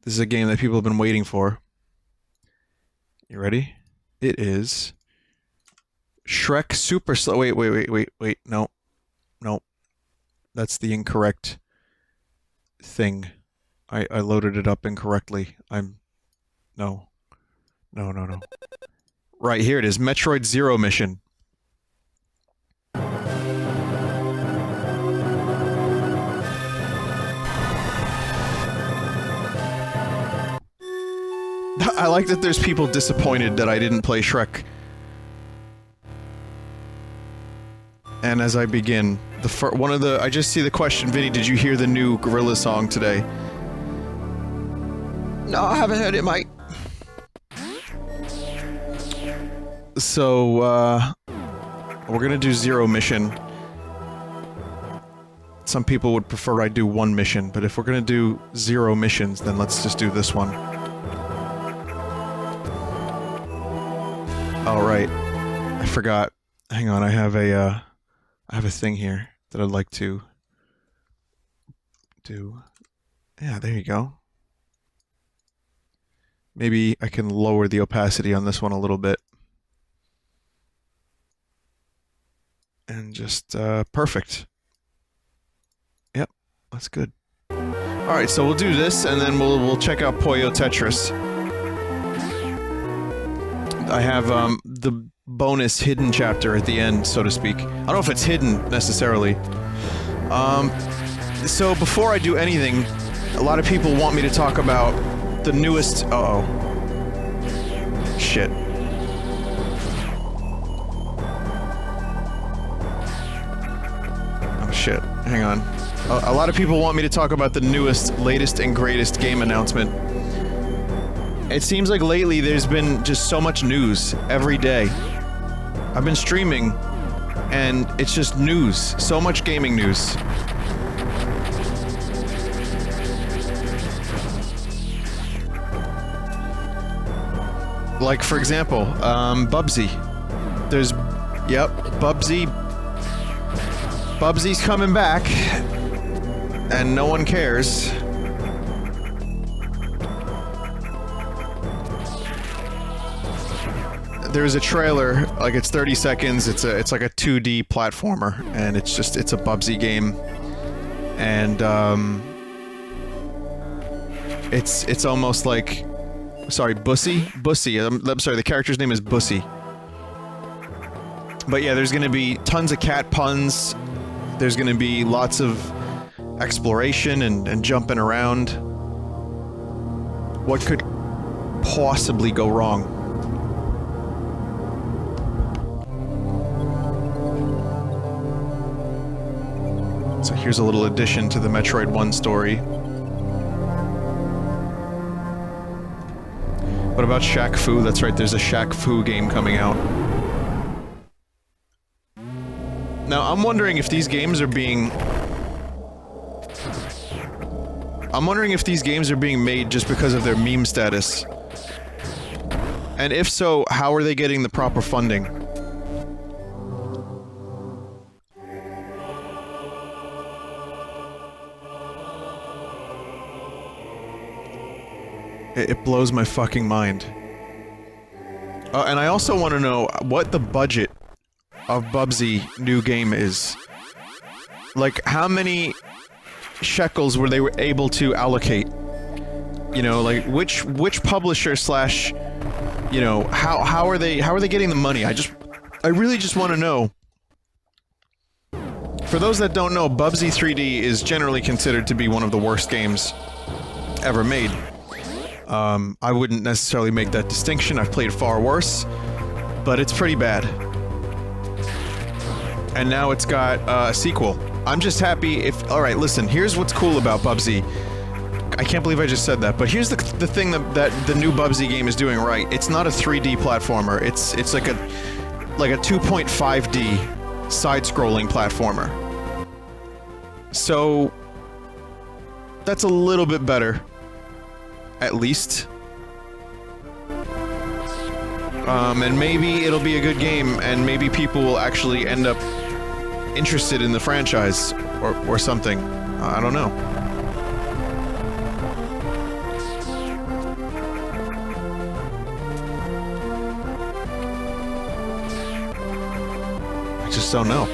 This is a game that people have been waiting for. You ready? It is Shrek Super Slow. Wait. No. That's the incorrect thing. I loaded it up incorrectly. No. Right, here it is. Metroid Zero Mission. I like that there's people disappointed that I didn't play Shrek. And as I begin, I just see the question, Vinny, did you hear the new Gorilla song today? No, I haven't heard it, mate. So, we're gonna do Zero Mission. Some people would prefer I do one mission, but if we're gonna do 0 missions, then let's just do this one. Alright. I forgot. Hang on, I have a thing here that I'd like to do. Yeah, there you go. Maybe I can lower the opacity on this one a little bit. And just, perfect. Yep, that's good. Alright, so we'll do this, and then we'll check out Puyo Tetris. I have, the bonus hidden chapter at the end, so to speak. I don't know if it's hidden, necessarily. So before I do anything, a lot of people want me to talk about the newest... Uh-oh. Shit. Oh, shit. Hang on. A lot of people want me to talk about the newest, latest, and greatest game announcement. It seems like lately there's been just so much news every day. I've been streaming, and it's just news. So much gaming news. Like, for example, Bubsy. There's... Yep, Bubsy. Bubsy's coming back. And no one cares. There's a trailer, like it's 30 seconds, it's like a 2D platformer, and it's a Bubsy game. And, it's almost like... Sorry, Bussy? Bussy. I'm sorry, the character's name is Bussy. But yeah, there's gonna be tons of cat puns. There's gonna be lots of exploration and jumping around. What could possibly go wrong? So here's a little addition to the Metroid 1 story. What about Shaq Fu? That's right, there's a Shaq Fu game coming out. Now, I'm wondering if these games are being... I'm wondering if these games are being made just because of their meme status. And if so, how are they getting the proper funding? It blows my fucking mind. And I also want to know what the budget of Bubsy new game is. Like, how many shekels were they able to allocate? You know, like, which publisher slash, you know, how are they getting the money? I really just want to know. For those that don't know, Bubsy 3D is generally considered to be one of the worst games ever made. I wouldn't necessarily make that distinction. I've played far worse, but it's pretty bad. And now it's got a sequel. I'm just happy if... Alright, listen, here's what's cool about Bubsy. I can't believe I just said that, but here's the thing that the new Bubsy game is doing right. It's not a 3D platformer. It's like a 2.5D side-scrolling platformer. So... that's a little bit better. At least. And maybe it'll be a good game, and maybe people will actually end up interested in the franchise, or something. I don't know. don't know.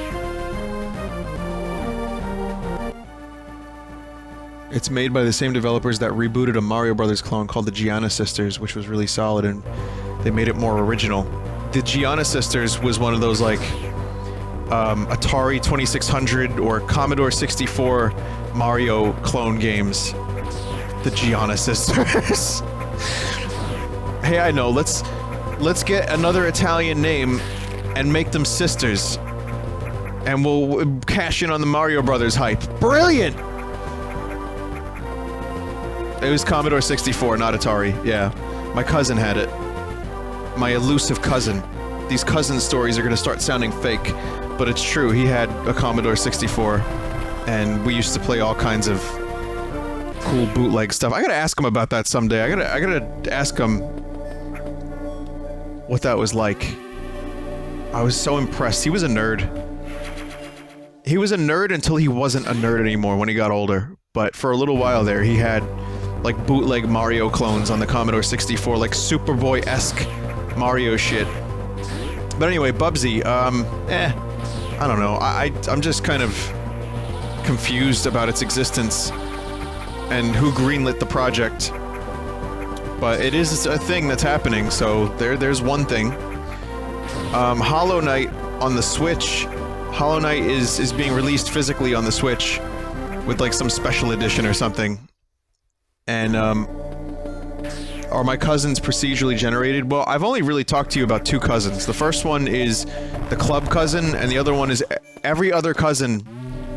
It's made by the same developers that rebooted a Mario Brothers clone called the Gianna Sisters, which was really solid, and they made it more original. The Gianna Sisters was one of those, like, Atari 2600 or Commodore 64 Mario clone games. The Gianna Sisters. Hey, I know, let's get another Italian name and make them sisters. And we'll cash in on the Mario Brothers hype. Brilliant! It was Commodore 64, not Atari, yeah. My cousin had it. My elusive cousin. These cousin stories are gonna start sounding fake, but it's true, he had a Commodore 64, and we used to play all kinds of cool bootleg stuff. I gotta ask him about that someday. I gotta ask him what that was like. I was so impressed. He was a nerd. He was a nerd until he wasn't a nerd anymore when he got older, but for a little while there, he had like bootleg Mario clones on the Commodore 64, like Superboy-esque Mario shit. But anyway, Bubsy, I don't know. I'm just kind of confused about its existence and who greenlit the project. But it is a thing that's happening, so there's one thing. Hollow Knight on the Switch. Hollow Knight is being released physically on the Switch with like some special edition or something. And, are my cousins procedurally generated? Well, I've only really talked to you about two cousins. The first one is the club cousin, and the other one is every other cousin,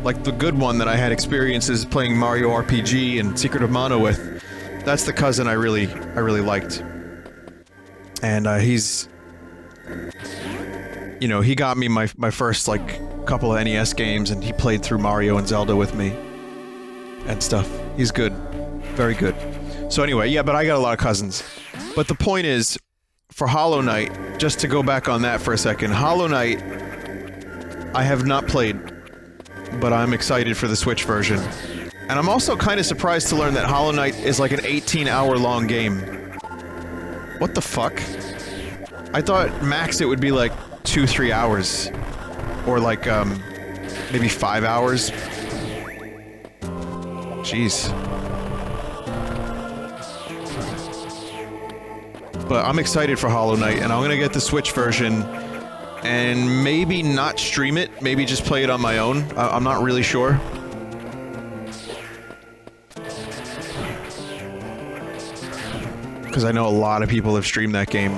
like the good one that I had experiences playing Mario RPG and Secret of Mana with. That's the cousin I really liked. And, he's... You know, he got me my first, like, couple of NES games, and he played through Mario and Zelda with me. And stuff. He's good. Very good. So anyway, yeah, but I got a lot of cousins. But the point is, for Hollow Knight, just to go back on that for a second, Hollow Knight, I have not played, but I'm excited for the Switch version. And I'm also kind of surprised to learn that Hollow Knight is like an 18-hour-long game. What the fuck? I thought max it would be like 2-3 hours. Or like, maybe 5 hours. Jeez. But I'm excited for Hollow Knight, and I'm gonna get the Switch version, and maybe not stream it, maybe just play it on my own. I'm not really sure. Because I know a lot of people have streamed that game.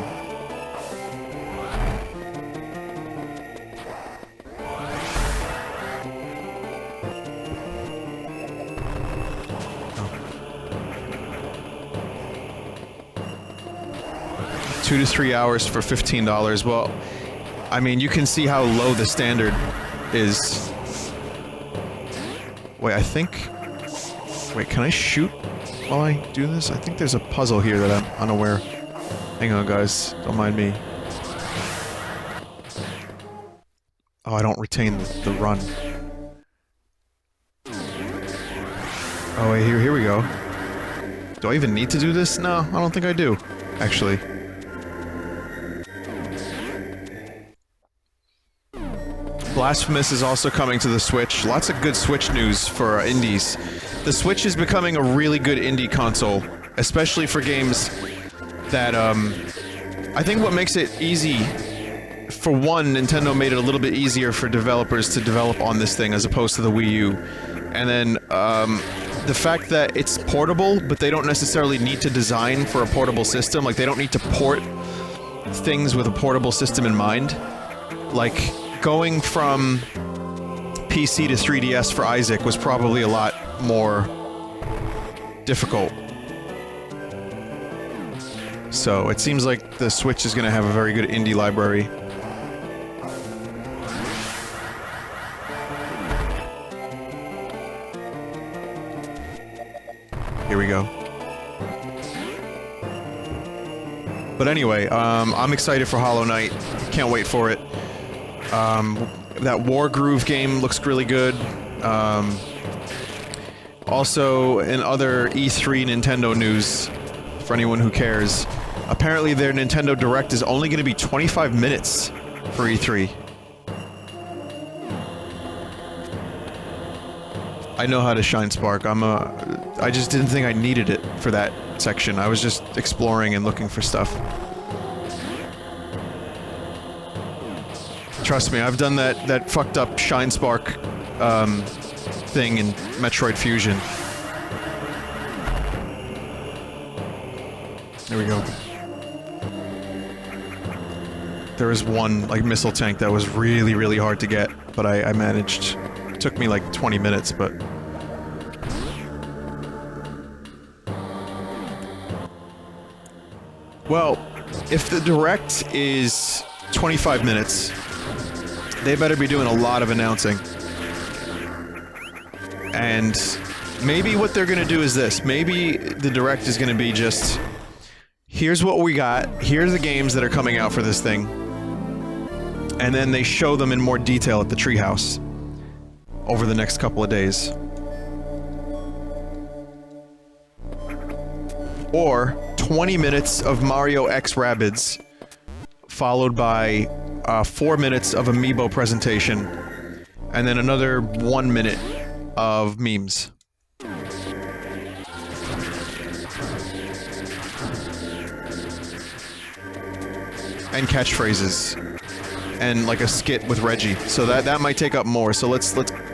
$2 to 3 hours for $15. Well, I mean, you can see how low the standard is. Wait, I think... Wait, can I shoot while I do this? I think there's a puzzle here that I'm unaware. Hang on, guys. Don't mind me. Oh, I don't retain the run. Oh, wait, here we go. Do I even need to do this? No, I don't think I do, actually. Blasphemous is also coming to the Switch. Lots of good Switch news for indies. The Switch is becoming a really good indie console, especially for games that, I think what makes it easy, for one, Nintendo made it a little bit easier for developers to develop on this thing as opposed to the Wii U. And then, the fact that it's portable, but they don't necessarily need to design for a portable system, like they don't need to port things with a portable system in mind. Like, going from PC to 3DS for Isaac was probably a lot more difficult. So, it seems like the Switch is gonna have a very good indie library. Here we go. But anyway, I'm excited for Hollow Knight. Can't wait for it. That War Groove game looks really good. Also, in other E3 Nintendo news, for anyone who cares, apparently their Nintendo Direct is only going to be 25 minutes for E3. I know how to shine spark. I just didn't think I needed it for that section. I was just exploring and looking for stuff. Trust me, I've done that fucked up shine spark, thing in Metroid Fusion. There we go. There was one, like, missile tank that was really, really hard to get, but I managed. It took me like 20 minutes, but... Well, if the direct is 25 minutes, they better be doing a lot of announcing. And maybe what they're gonna do is this. Maybe the direct is gonna be just... Here's what we got, here's the games that are coming out for this thing. And then they show them in more detail at the treehouse over the next couple of days. Or 20 minutes of Mario X Rabbids, followed by 4 minutes of Amiibo presentation, and then another 1 minute of memes. And catchphrases. And like a skit with Reggie. So that might take up more, so let's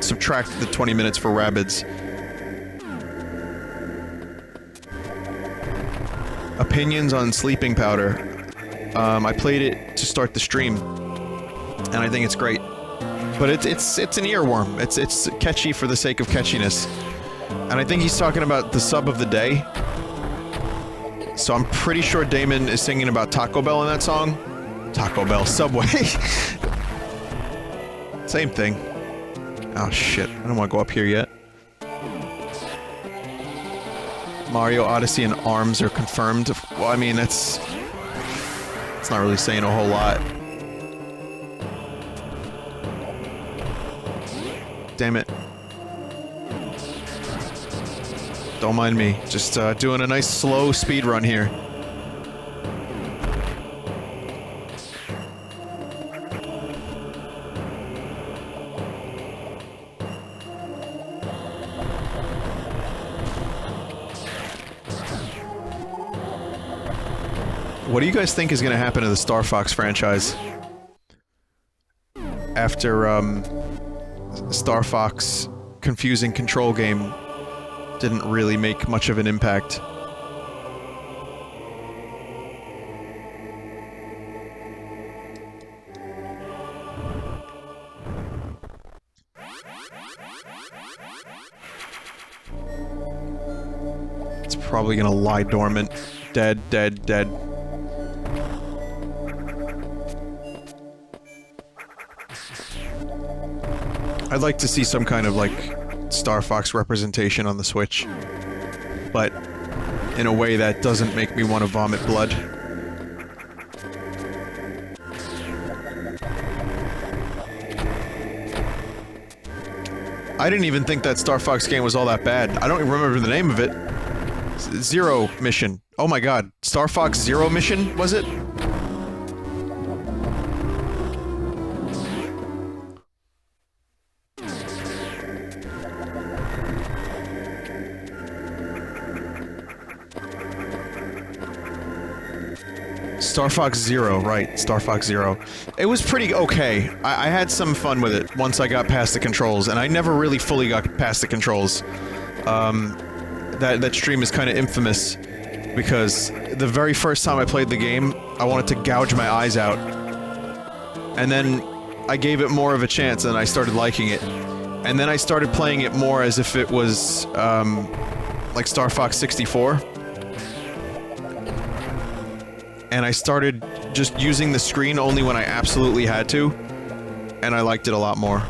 subtract the 20 minutes for Rabbids. Opinions on Sleeping Powder. I played it to start the stream, and I think it's great. But it's an earworm. It's catchy for the sake of catchiness. And I think he's talking about the sub of the day. So I'm pretty sure Damon is singing about Taco Bell in that song. Taco Bell, Subway. Same thing. Oh shit, I don't want to go up here yet. Mario Odyssey and ARMS are confirmed. Well, I mean, it's not really saying a whole lot. Damn it. Don't mind me. Just doing a nice slow speed run here. What do you guys think is going to happen to the Star Fox franchise? After, Star Fox confusing control game didn't really make much of an impact. It's probably gonna lie dormant. Dead, dead, dead. I'd like to see some kind of, like, Star Fox representation on the Switch. But in a way that doesn't make me want to vomit blood. I didn't even think that Star Fox game was all that bad. I don't even remember the name of it. Zero Mission. Oh my god. Star Fox Zero Mission, was it? Star Fox Zero, right. Star Fox Zero. It was pretty okay. I had some fun with it once I got past the controls, and I never really fully got past the controls. That stream is kind of infamous, because the very first time I played the game, I wanted to gouge my eyes out. And then I gave it more of a chance, and I started liking it. And then I started playing it more as if it was, like Star Fox 64. And I started just using the screen only when I absolutely had to, and I liked it a lot more.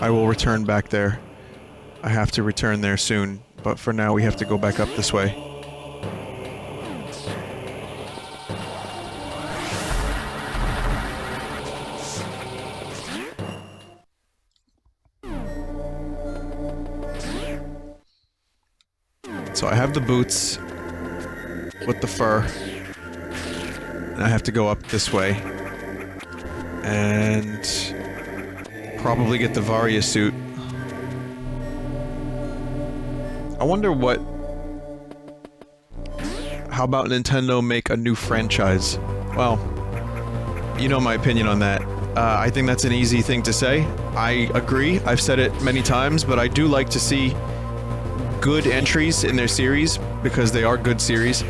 I will return back there. I have to return there soon, but for now we have to go back up this way. So I have the boots with the fur. I have to go up this way. And... probably get the Varia suit. I wonder what... How about Nintendo make a new franchise? Well, you know my opinion on that. I think that's an easy thing to say. I agree. I've said it many times, but I do like to see good entries in their series, because they are good series.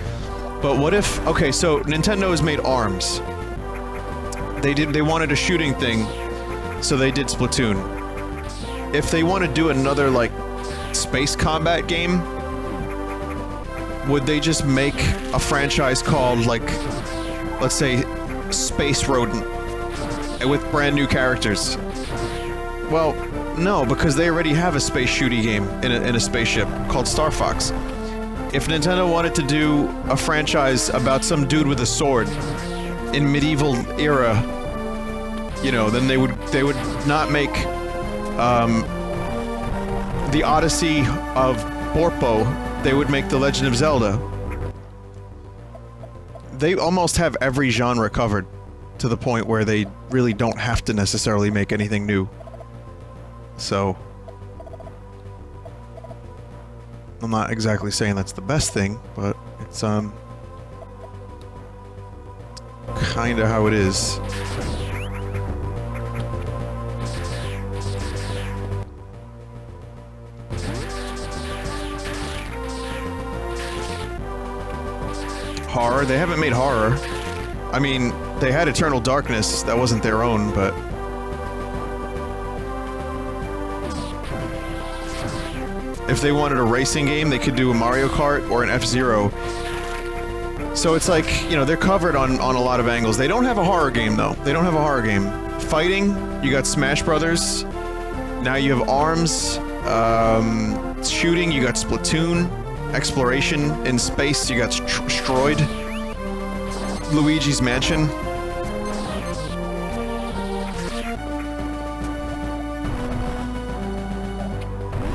But what if... Okay, so Nintendo has made ARMS. They wanted a shooting thing, so they did Splatoon. If they want to do another, like, space combat game, would they just make a franchise called, like, let's say, Space Rodent, with brand new characters? Well, no, because they already have a space shooty game in a spaceship called Star Fox. If Nintendo wanted to do a franchise about some dude with a sword in medieval era, you know, then they would not make the Odyssey of Borpo. They would make The Legend of Zelda. They almost have every genre covered, to the point where they really don't have to necessarily make anything new. So... I'm not exactly saying that's the best thing, but it's, kinda how it is. Horror? They haven't made horror. I mean, they had Eternal Darkness, that wasn't their own, but... If they wanted a racing game, they could do a Mario Kart or an F-Zero. So it's like, you know, they're covered on a lot of angles. They don't have a horror game, though. They don't have a horror game. Fighting, you got Smash Brothers. Now you have ARMS. Shooting, you got Splatoon. Exploration in space, you got Stroid. Luigi's Mansion.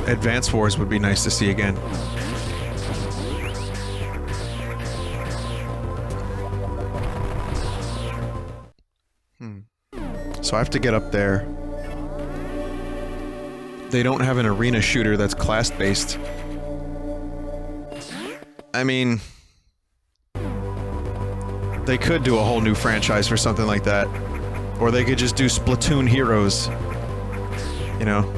Advance Wars would be nice to see again. So I have to get up there. They don't have an arena shooter that's class-based. I mean... They could do a whole new franchise for something like that. Or they could just do Splatoon Heroes. You know?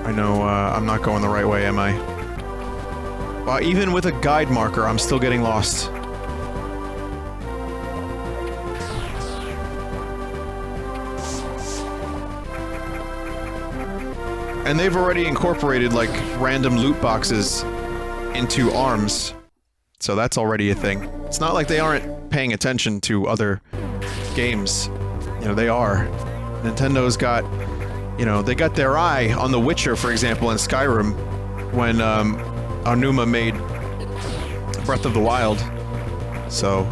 I know, I'm not going the right way, am I? Well, even with a guide marker, I'm still getting lost. And they've already incorporated, like, random loot boxes into ARMS. So that's already a thing. It's not like they aren't paying attention to other games. You know, they are. Nintendo's got... You know, they got their eye on The Witcher, for example, in Skyrim, when, Aonuma made Breath of the Wild. So...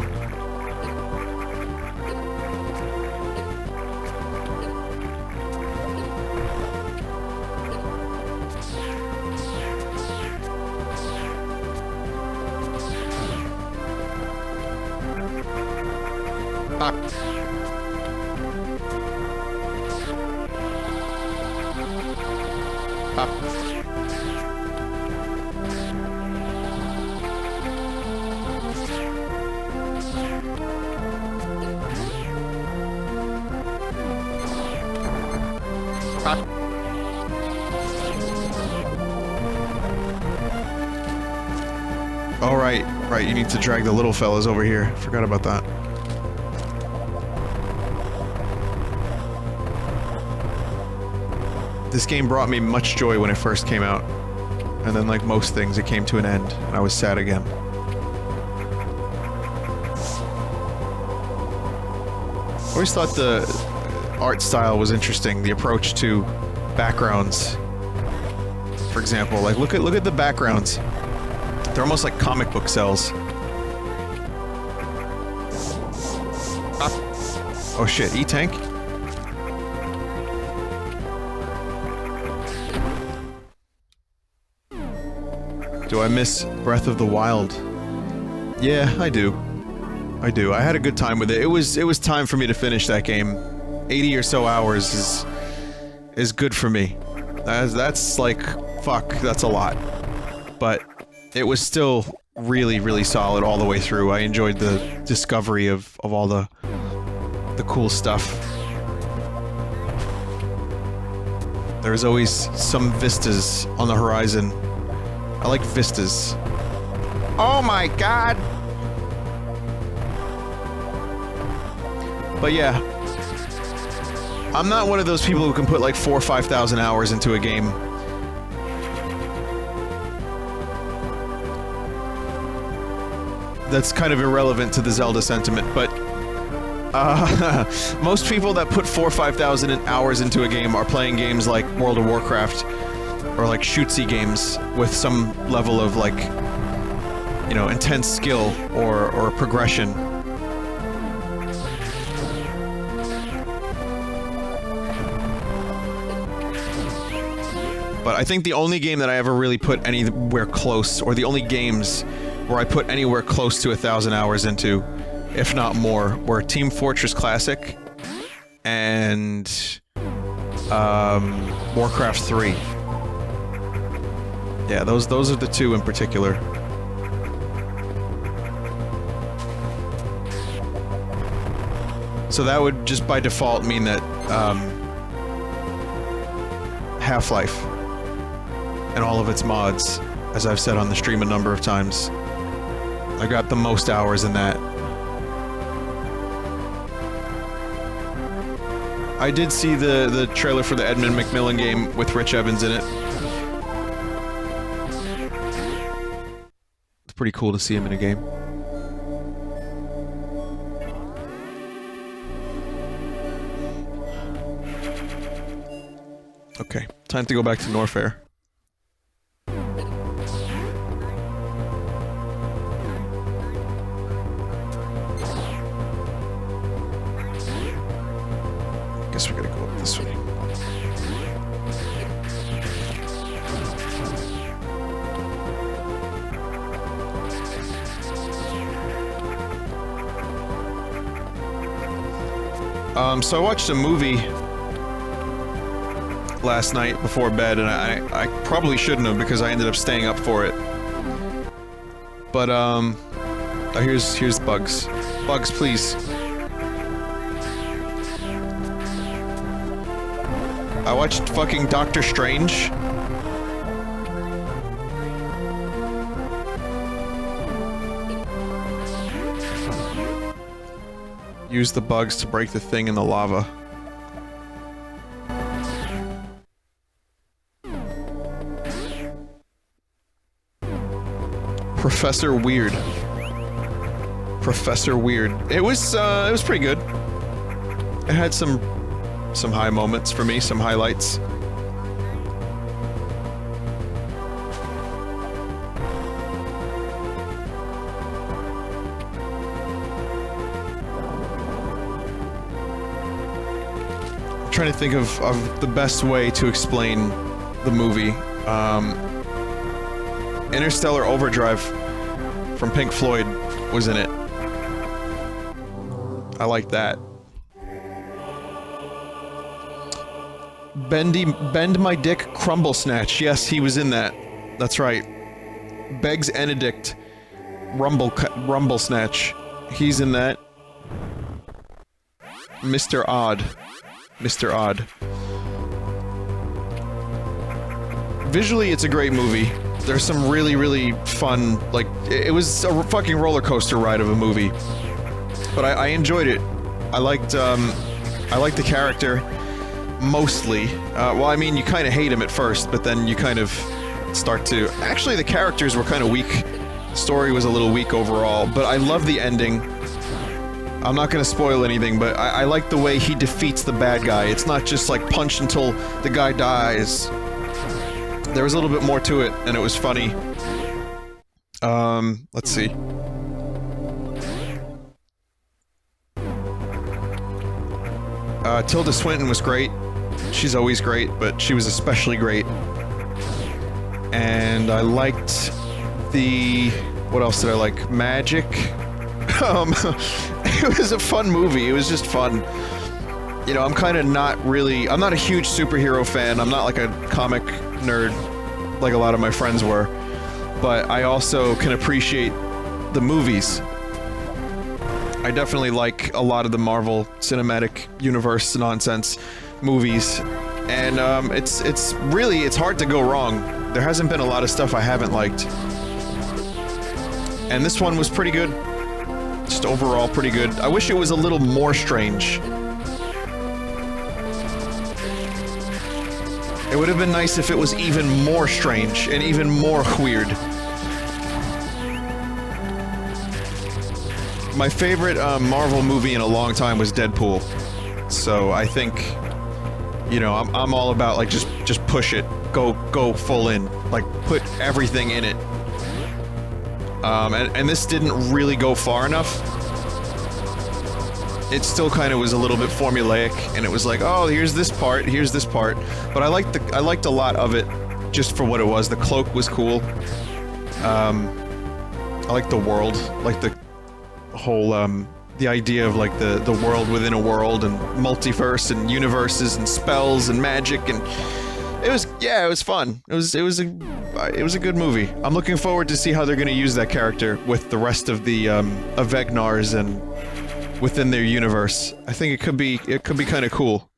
Oh, right, you need to drag the little fellas over here. Forgot about that. This game brought me much joy when it first came out. And then, like most things, it came to an end, and I was sad again. I always thought the art style was interesting, the approach to backgrounds. For example, like, look at the backgrounds. They're almost like comic book cells. Ah. Oh shit, E-Tank? Do I miss Breath of the Wild? Yeah, I do. I do. I had a good time with it. It was time for me to finish that game. 80 or so hours is good for me. That's like, fuck, that's a lot. But it was still really, really solid all the way through. I enjoyed the discovery of all the cool stuff. There's always some vistas on the horizon. I like vistas. Oh my god! But yeah. I'm not one of those people who can put like 4,000 or 5,000 hours into a game. That's kind of irrelevant to the Zelda sentiment, but most people that put 4,000 or 5,000 hours into a game are playing games like World of Warcraft or like shootsy games with some level of like, you know, intense skill or progression. But I think the only game that I ever really put anywhere close, or the only games where I put anywhere close to 1,000 hours into, if not more, were Team Fortress Classic and Warcraft 3. Yeah, those are the two in particular. So that would just by default mean that Half-Life and all of its mods, as I've said on the stream a number of times, I got the most hours in that. I did see the trailer for the Edmund McMillan game with Rich Evans in it. It's pretty cool to see him in a game. Okay, time to go back to Norfair. Guess we're gonna go up this way. So I watched a movie last night before bed, and I probably shouldn't have because I ended up staying up for it. But oh, here's Bugs. Bugs, please. I watched fucking Doctor Strange. Use the bugs to break the thing in the lava. Professor Weird. Professor Weird. It was pretty good. It had some high moments for me, some highlights. I'm trying to think of the best way to explain the movie. Interstellar Overdrive from Pink Floyd was in it. I like that. Bend My Dick Crumble Snatch. Yes, he was in that. That's right. Beggs Benedict Rumble Snatch. He's in that. Mr. Odd. Mr. Odd. Visually, it's a great movie. There's some really, really fun, like, it was a fucking roller coaster ride of a movie. But I enjoyed it. I liked the character. Mostly. Well, I mean, you kind of hate him at first, but then you kind of start to... Actually, the characters were kind of weak. The story was a little weak overall, but I love the ending. I'm not gonna spoil anything, but I like the way he defeats the bad guy. It's not just like punch until the guy dies. There was a little bit more to it, and it was funny. Let's see. Tilda Swinton was great. She's always great, but she was especially great. And I liked the... What else did I like? Magic. It was a fun movie. It was just fun. You know, I'm kind of not really... I'm not a huge superhero fan. I'm not like a comic nerd like a lot of my friends were. But I also can appreciate the movies. I definitely like a lot of the Marvel Cinematic Universe nonsense movies. And, it's really... It's hard to go wrong. There hasn't been a lot of stuff I haven't liked. And this one was pretty good. Just overall pretty good. I wish it was a little more strange. It would have been nice if it was even more strange and even more weird. My favorite Marvel movie in a long time was Deadpool. So I think, you know, I'm all about like just push it, go full in, like put everything in it. And this didn't really go far enough. It still kind of was a little bit formulaic, and it was like, oh, here's this part, but I liked a lot of it, just for what it was. The cloak was cool. I liked the world, like the whole, the idea of like the world within a world, and multiverse, and universes, and spells, and magic, and it was, yeah, it was fun. It was a good movie. I'm looking forward to see how they're gonna use that character with the rest of the, Avegnars and within their universe. I think it could be kind of cool.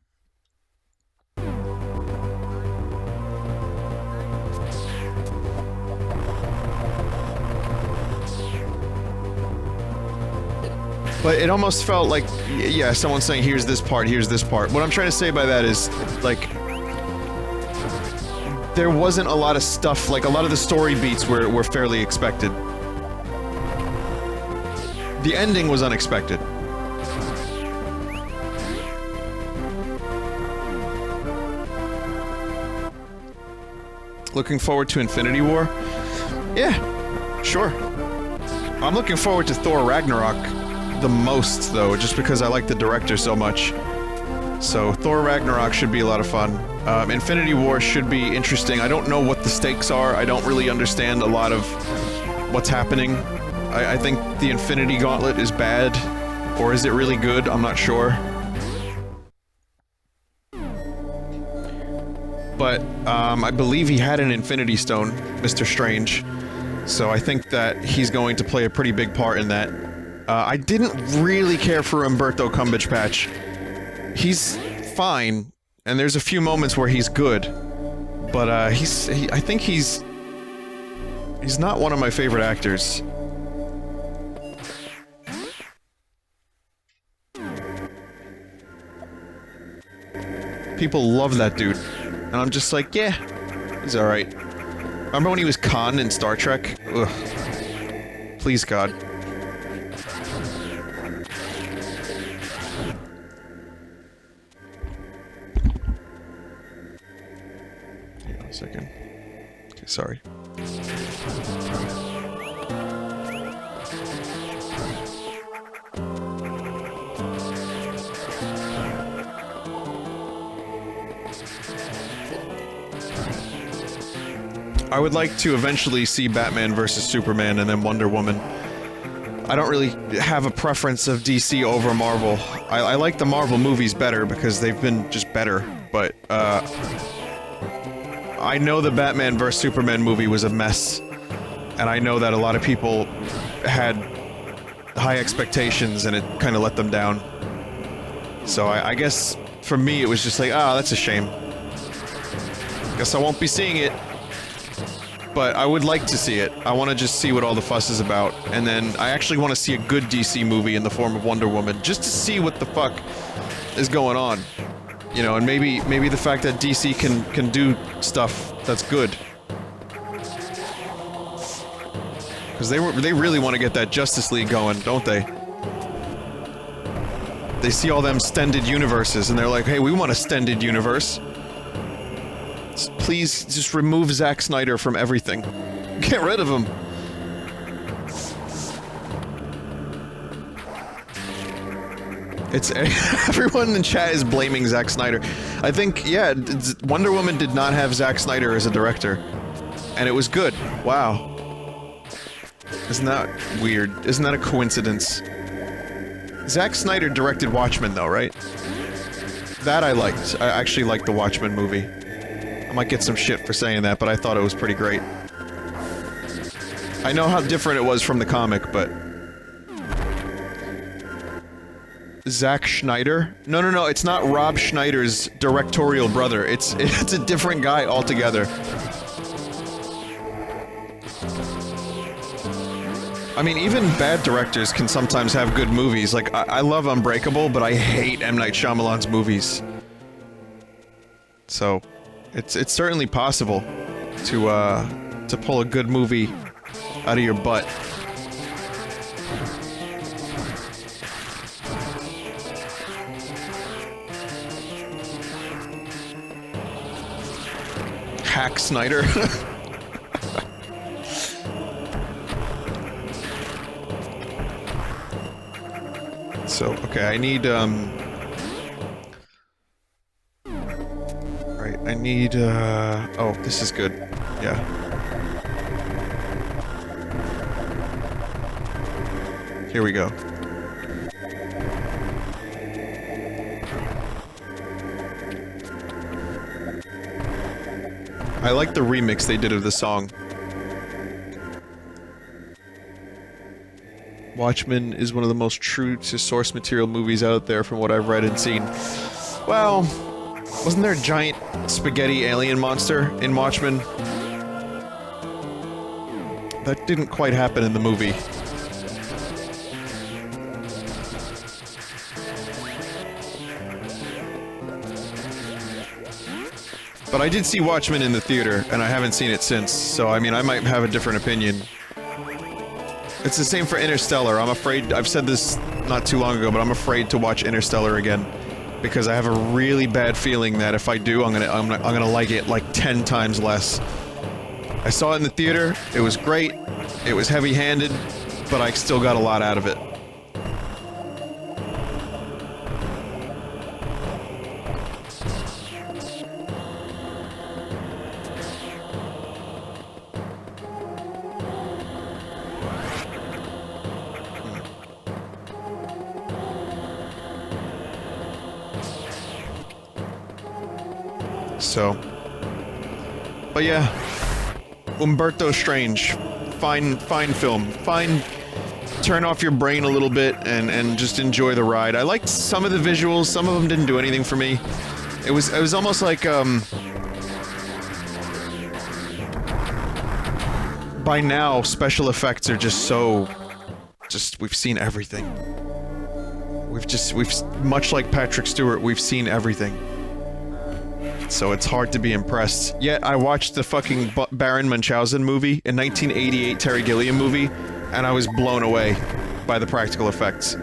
But it almost felt like, yeah, someone's saying, here's this part, here's this part. What I'm trying to say by that is, like, there wasn't a lot of stuff, like, a lot of the story beats were fairly expected. The ending was unexpected. Looking forward to Infinity War? Yeah, sure. I'm looking forward to Thor Ragnarok the most, though, just because I like the director so much. So, Thor Ragnarok should be a lot of fun. Infinity War should be interesting. I don't know what the stakes are. I don't really understand a lot of what's happening. I think the Infinity Gauntlet is bad. Or is it really good? I'm not sure. But, I believe he had an Infinity Stone, Mr. Strange. So I think that he's going to play a pretty big part in that. I didn't really care for Umberto Cumberbatch. He's fine, and there's a few moments where he's good. But, I think he's not one of my favorite actors. People love that dude. And I'm just like, yeah, he's alright. Remember when he was Khan in Star Trek? Ugh. Please, God. Hang on a second. Okay, sorry. I would like to eventually see Batman vs. Superman and then Wonder Woman. I don't really have a preference of DC over Marvel. I like the Marvel movies better because they've been just better, but, I know the Batman vs. Superman movie was a mess, and I know that a lot of people had high expectations and it kind of let them down. So I guess, for me, it was just like, ah, that's a shame. Guess I won't be seeing it. But I would like to see it. I want to just see what all the fuss is about. And then I actually want to see a good DC movie in the form of Wonder Woman, just to see what the fuck is going on. You know, and maybe the fact that DC can do stuff that's good. Because they really want to get that Justice League going, don't they? They see all them stended universes and they're like, hey, we want a stended universe. Please just remove Zack Snyder from everything. Get rid of him. It's everyone in chat is blaming Zack Snyder. I think, yeah, Wonder Woman did not have Zack Snyder as a director. And it was good. Wow. Isn't that weird? Isn't that a coincidence? Zack Snyder directed Watchmen, though, right? That I liked. I actually liked the Watchmen movie. I might get some shit for saying that, but I thought it was pretty great. I know how different it was from the comic, but... Zack Schneider? No, it's not Rob Schneider's directorial brother. It's a different guy altogether. I mean, even bad directors can sometimes have good movies. Like, I love Unbreakable, but I hate M. Night Shyamalan's movies. So, it's certainly possible to pull a good movie out of your butt. Hack Snyder. So, okay, I need, right, I need, oh, this is good. Yeah. Here we go. I like the remix they did of the song. Watchmen is one of the most true to source material movies out there from what I've read and seen. Well, wasn't there a giant spaghetti alien monster in Watchmen? That didn't quite happen in the movie. But I did see Watchmen in the theater, and I haven't seen it since, so I mean, I might have a different opinion. It's the same for Interstellar. I'm afraid, I've said this not too long ago, but I'm afraid to watch Interstellar again. Because I have a really bad feeling that if I do, I'm gonna like it like 10 times less. I saw it in the theater, it was great, it was heavy-handed, but I still got a lot out of it. So, but yeah, Umberto Strange, fine film, turn off your brain a little bit and just enjoy the ride. I liked some of the visuals, some of them didn't do anything for me. It was almost like, by now, special effects are just so, we've seen everything. Much like Patrick Stewart, we've seen everything. So it's hard to be impressed. Yet I watched the fucking Baron Munchausen movie, a 1988 Terry Gilliam movie, and I was blown away by the practical effects.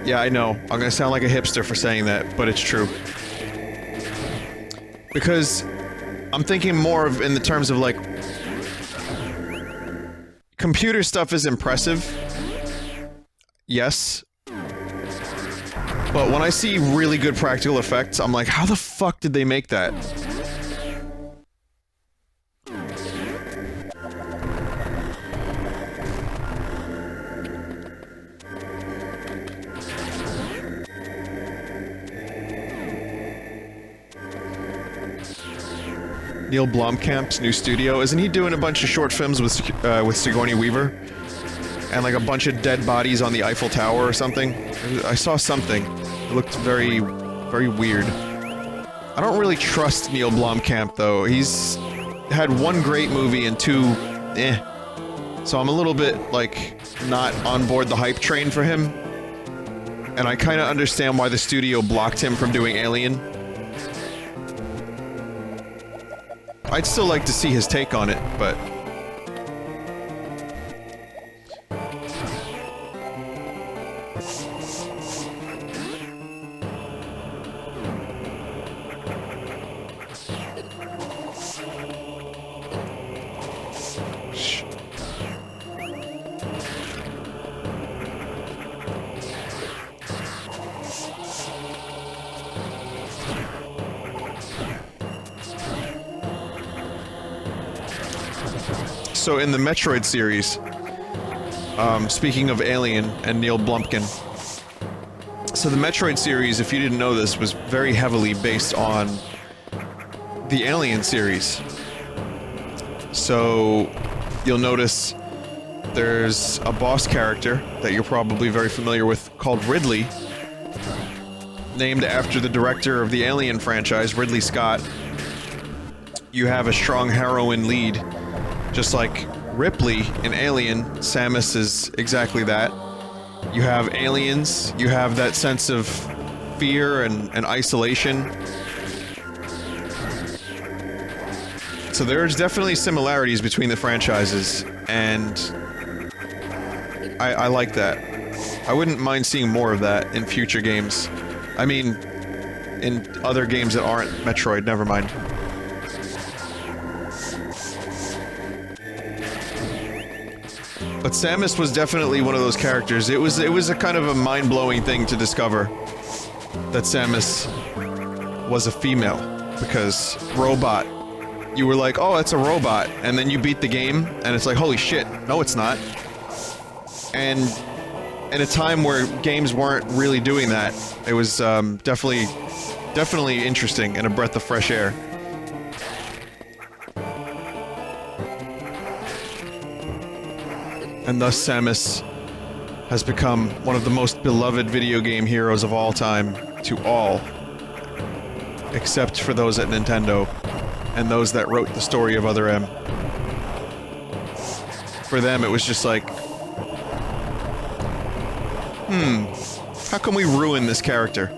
Yeah, I know. I'm gonna sound like a hipster for saying that, but it's true. Because I'm thinking more of in the terms of like... computer stuff is impressive. Yes. But when I see really good practical effects, I'm like, how the fuck did they make that? Neil Blomkamp's new studio, isn't he doing a bunch of short films with Sigourney Weaver? And like a bunch of dead bodies on the Eiffel Tower or something? I saw something. It looked very, very weird. I don't really trust Neil Blomkamp, though. He's had one great movie and two, eh. So I'm a little bit, like, not on board the hype train for him. And I kinda understand why the studio blocked him from doing Alien. I'd still like to see his take on it, but... So in the Metroid series, Speaking of Alien and Neil Blomkamp. So the Metroid series, if you didn't know this, was very heavily based on the Alien series. So you'll notice there's a boss character that you're probably very familiar with called Ridley, named after the director of the Alien franchise, Ridley Scott. You have a strong heroine lead, just like Ripley in Alien. Samus is exactly that. You have aliens, you have that sense of fear and isolation. So there's definitely similarities between the franchises, and I like that. I wouldn't mind seeing more of that in future games. I mean, in other games that aren't Metroid, never mind. But Samus was definitely one of those characters. It was a kind of a mind-blowing thing to discover that Samus was a female, because robot. You were like, oh, it's a robot, and then you beat the game, and it's like, holy shit, no it's not. And in a time where games weren't really doing that, it was definitely interesting and a breath of fresh air. And thus Samus has become one of the most beloved video game heroes of all time to all, except for those at Nintendo and those that wrote the story of Other M. For them, it was just like, how can we ruin this character?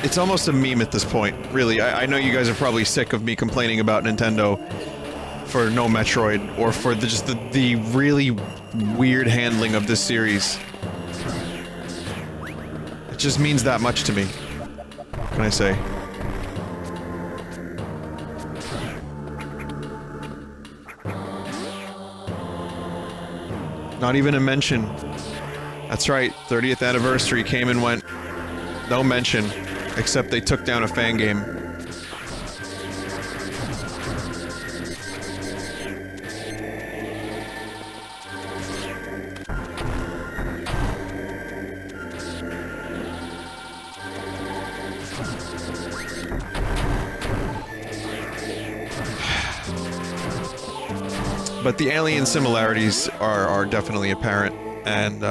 It's almost a meme at this point, really. I know you guys are probably sick of me complaining about Nintendo for no Metroid, or for just the really weird handling of this series. It just means that much to me. What can I say? Not even a mention. That's right, 30th anniversary came and went. No mention. Except they took down a fan game. But the alien similarities are definitely apparent, and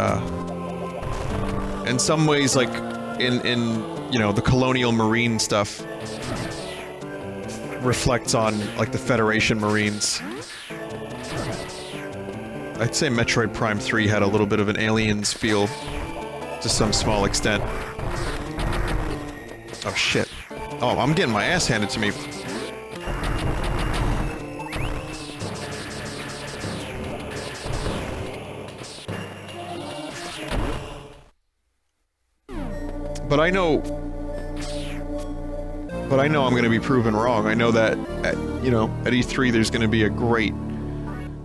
in some ways, like in you know, the colonial marine stuff reflects on like the Federation Marines. I'd say Metroid Prime 3 had a little bit of an Aliens feel to some small extent. Oh shit. Oh, I'm getting my ass handed to me. But I know I'm gonna be proven wrong. I know that, at E3 there's gonna be a great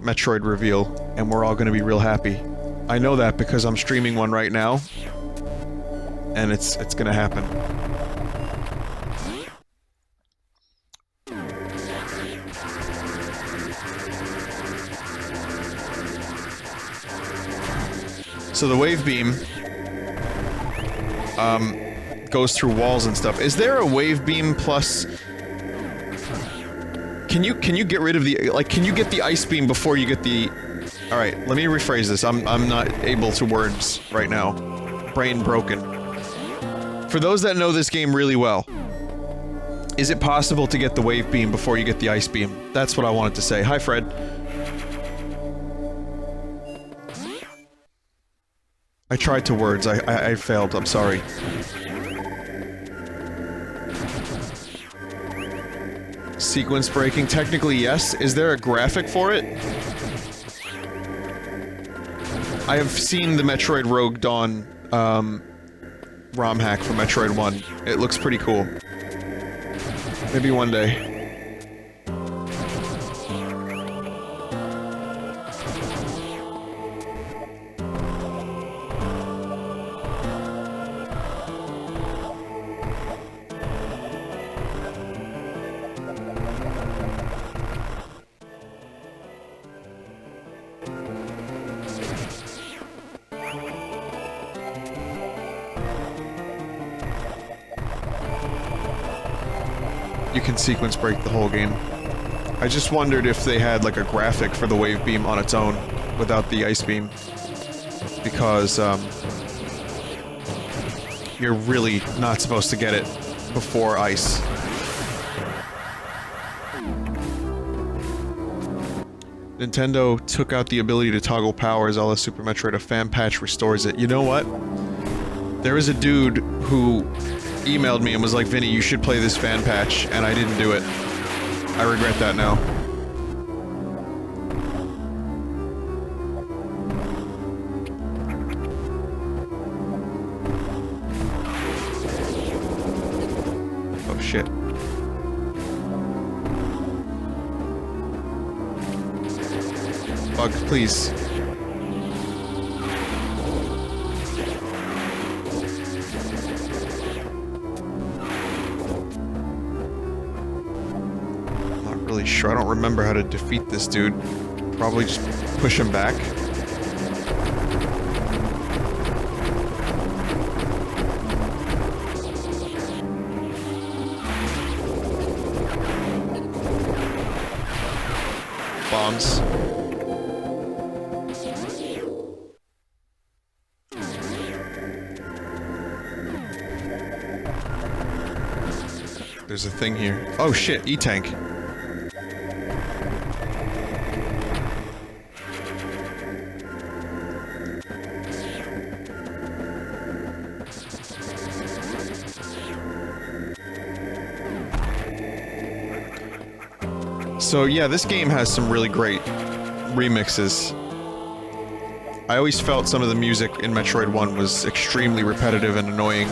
Metroid reveal, and we're all gonna be real happy. I know that because I'm streaming one right now, and it's gonna happen. So the wave beam goes through walls and stuff. Is there a wave beam plus? Can you get rid of the, like, can you get the ice beam before you get the? All right, let me rephrase this. I'm not able to words right now. Brain broken. For those that know this game really well, is it possible to get the wave beam before you get the ice beam? That's what I wanted to say. Hi, Fred. I tried to words. I failed. I'm sorry. Sequence breaking. Technically, yes. Is there a graphic for it? I have seen the Metroid Rogue Dawn, ROM hack for Metroid 1. It looks pretty cool. Maybe one day. you can sequence break the whole game. I just wondered if they had like a graphic for the wave beam on its own without the ice beam. Because, you're really not supposed to get it before ice. Nintendo took out the ability to toggle powers a la Super Metroid. A fan patch restores it. You know what? There was a dude who emailed me and was like, Vinny, you should play this fan patch, and I didn't do it. I regret that now. Oh shit. Bug, please. Really sure. I don't remember how to defeat this dude. Probably just push him back. Bombs. There's a thing here. Oh shit, E-Tank. So yeah, this game has some really great remixes. I always felt some of the music in Metroid 1 was extremely repetitive and annoying,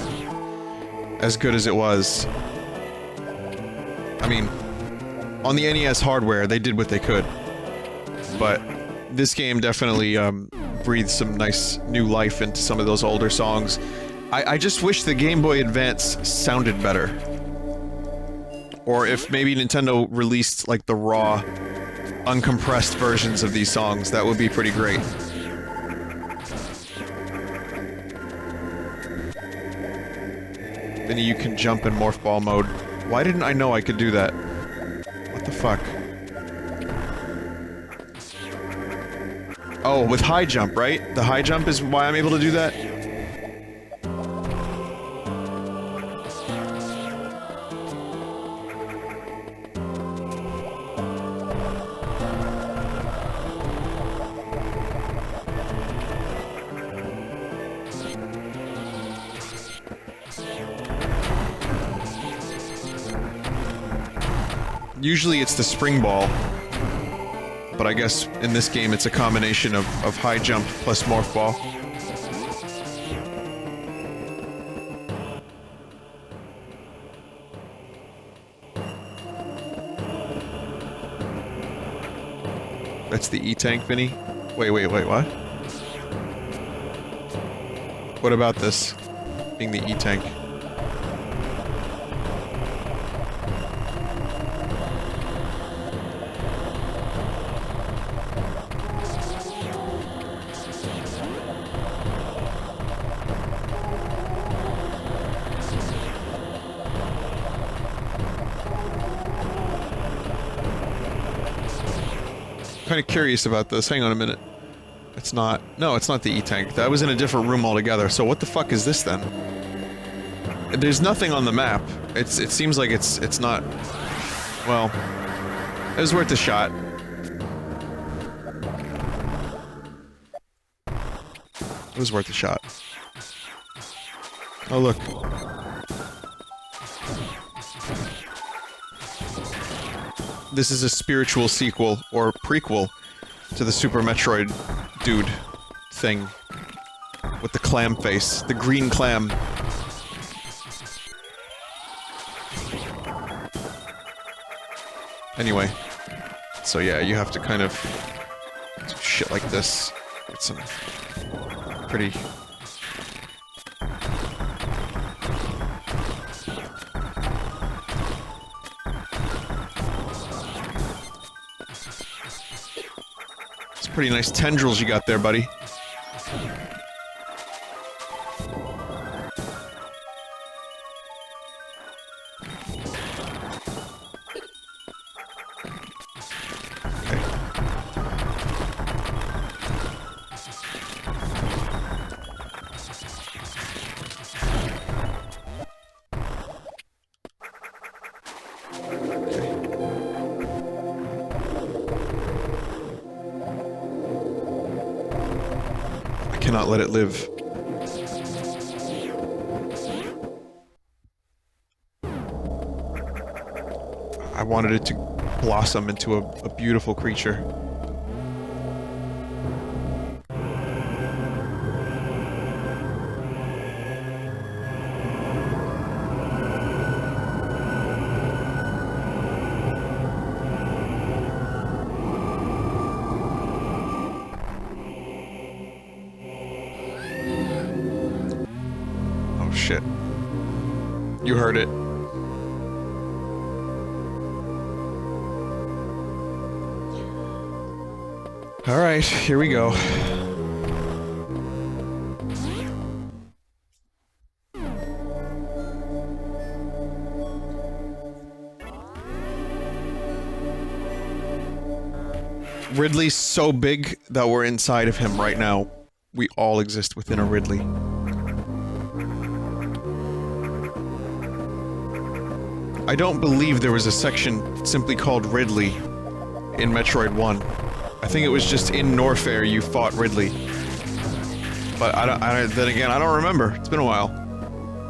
as good as it was. I mean, on the NES hardware, they did what they could. But this game definitely breathed some nice new life into some of those older songs. I just wish the Game Boy Advance sounded better. Or if maybe Nintendo released, like, the raw, uncompressed versions of these songs, that would be pretty great. Vinny, you can jump in Morph Ball mode. Why didn't I know I could do that? What the fuck? Oh, with high jump, right? The high jump is why I'm able to do that? Usually it's the spring ball, but I guess in this game it's a combination of high jump plus morph ball. That's the E-Tank, Vinny? Wait, what? What about this being the E-Tank? Kind of curious about this. Hang on a minute. It's not... No, it's not the E-Tank. That was in a different room altogether. So what the fuck is this then? There's nothing on the map. It seems like it's not... Well... It was worth a shot. It was worth a shot. Oh, look. This is a spiritual sequel, or prequel, to the Super Metroid dude thing. With the clam face. The green clam. Anyway. So yeah, you have to kind of do shit like this. With some pretty... Pretty nice tendrils you got there, buddy. cannot let it live. I wanted it to blossom into a beautiful creature. Oh shit. You heard it. Alright, here we go. Ridley's so big that we're inside of him right now. We all exist within a Ridley. I don't believe there was a section simply called Ridley in Metroid 1. I think it was just in Norfair you fought Ridley. But then again, I don't remember. It's been a while.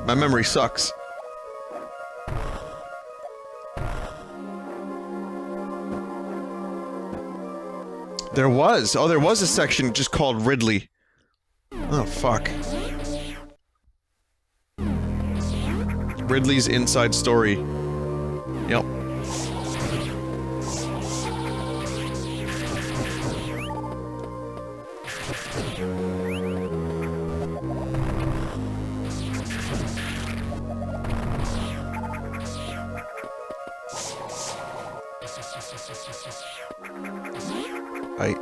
My memory sucks. There was. Oh, there was a section just called Ridley. Oh, fuck. Ridley's Inside Story. Yep. Right.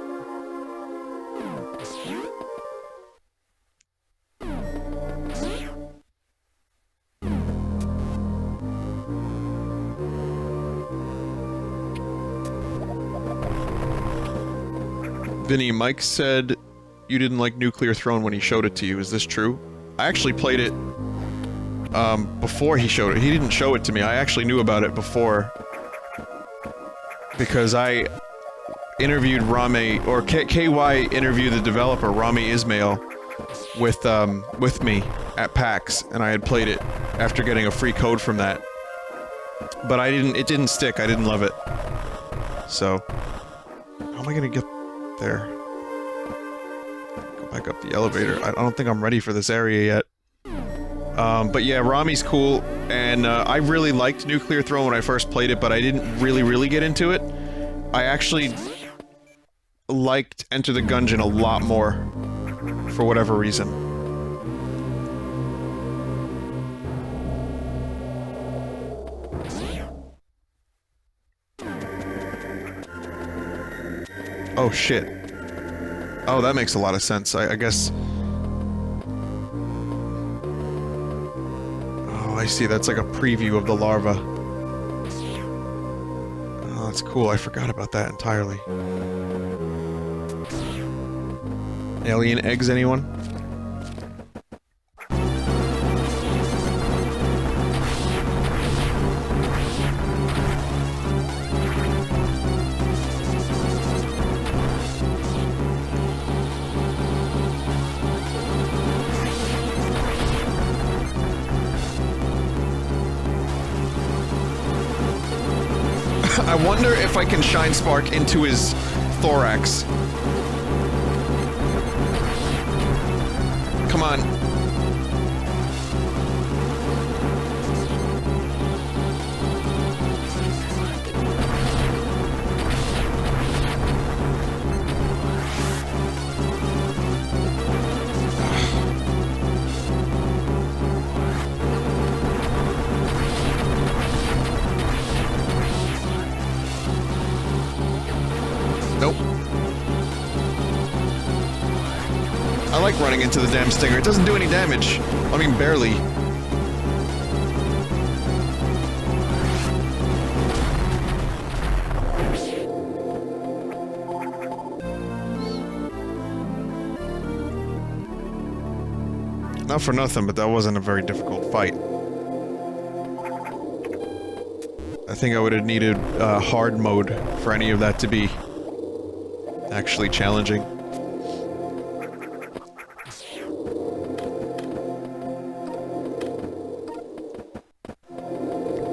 Vinny, Mike said you didn't like Nuclear Throne when he showed it to you. Is this true? I actually played it before he showed it. He didn't show it to me. I actually knew about it before. Because I interviewed Rami, or KY interviewed the developer, Rami Ismail, with me at PAX, and I had played it after getting a free code from that. But it didn't stick, I didn't love it. So, how am I gonna get there? Go back up the elevator. I don't think I'm ready for this area yet. But yeah, Rami's cool, and I really liked Nuclear Throne when I first played it, but I didn't really get into it. I actually liked Enter the Gungeon a lot more, for whatever reason. Oh shit. Oh, that makes a lot of sense. I guess... Oh, I see. That's like a preview of the larva. Oh, that's cool. I forgot about that entirely. Alien eggs, anyone? I wonder if I can shine spark into his thorax. Come on. Nope. I like running into the damn stinger. It doesn't do any damage. I mean, barely. Not for nothing, but that wasn't a very difficult fight. I think I would have needed hard mode for any of that to be actually challenging.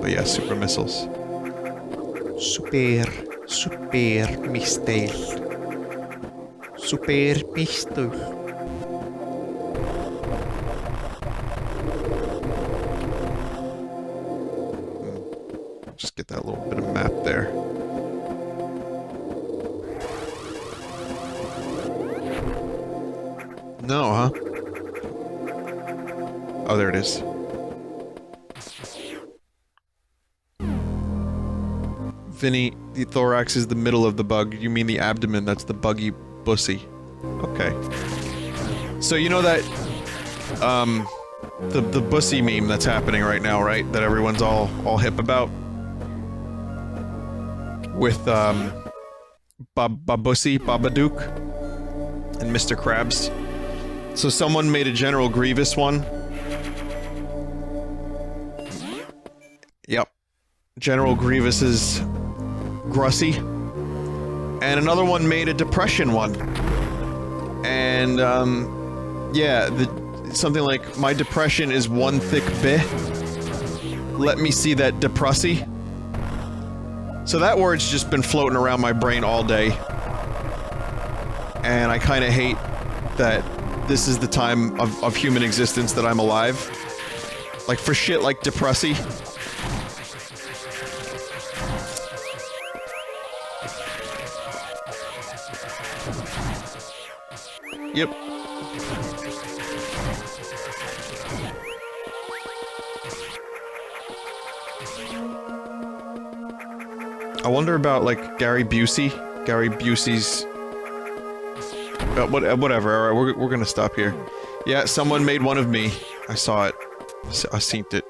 But yeah, super missiles. Super missile. Super pistol. Just get that little bit of map there. No, huh? Oh, there it is. Vinny, the thorax is the middle of the bug. You mean the abdomen, that's the buggy bussy. Okay. So you know that, the bussy meme that's happening right now, right? That everyone's all hip about? With, Babussy, Babadook, and Mr. Krabs. So someone made a General Grievous one. Yep. General Grievous's Grussy. And another one made a Depression one. And, yeah, something like, my depression is one thick bit. Let me see that depressy. So that word's just been floating around my brain all day. And I kinda hate that this is the time of human existence that I'm alive. Like, for shit like depressy. Yep. I wonder about, like, Gary Busey. Gary Busey's... whatever, alright, we're gonna stop here. Yeah, someone made one of me. I saw it. I seen it.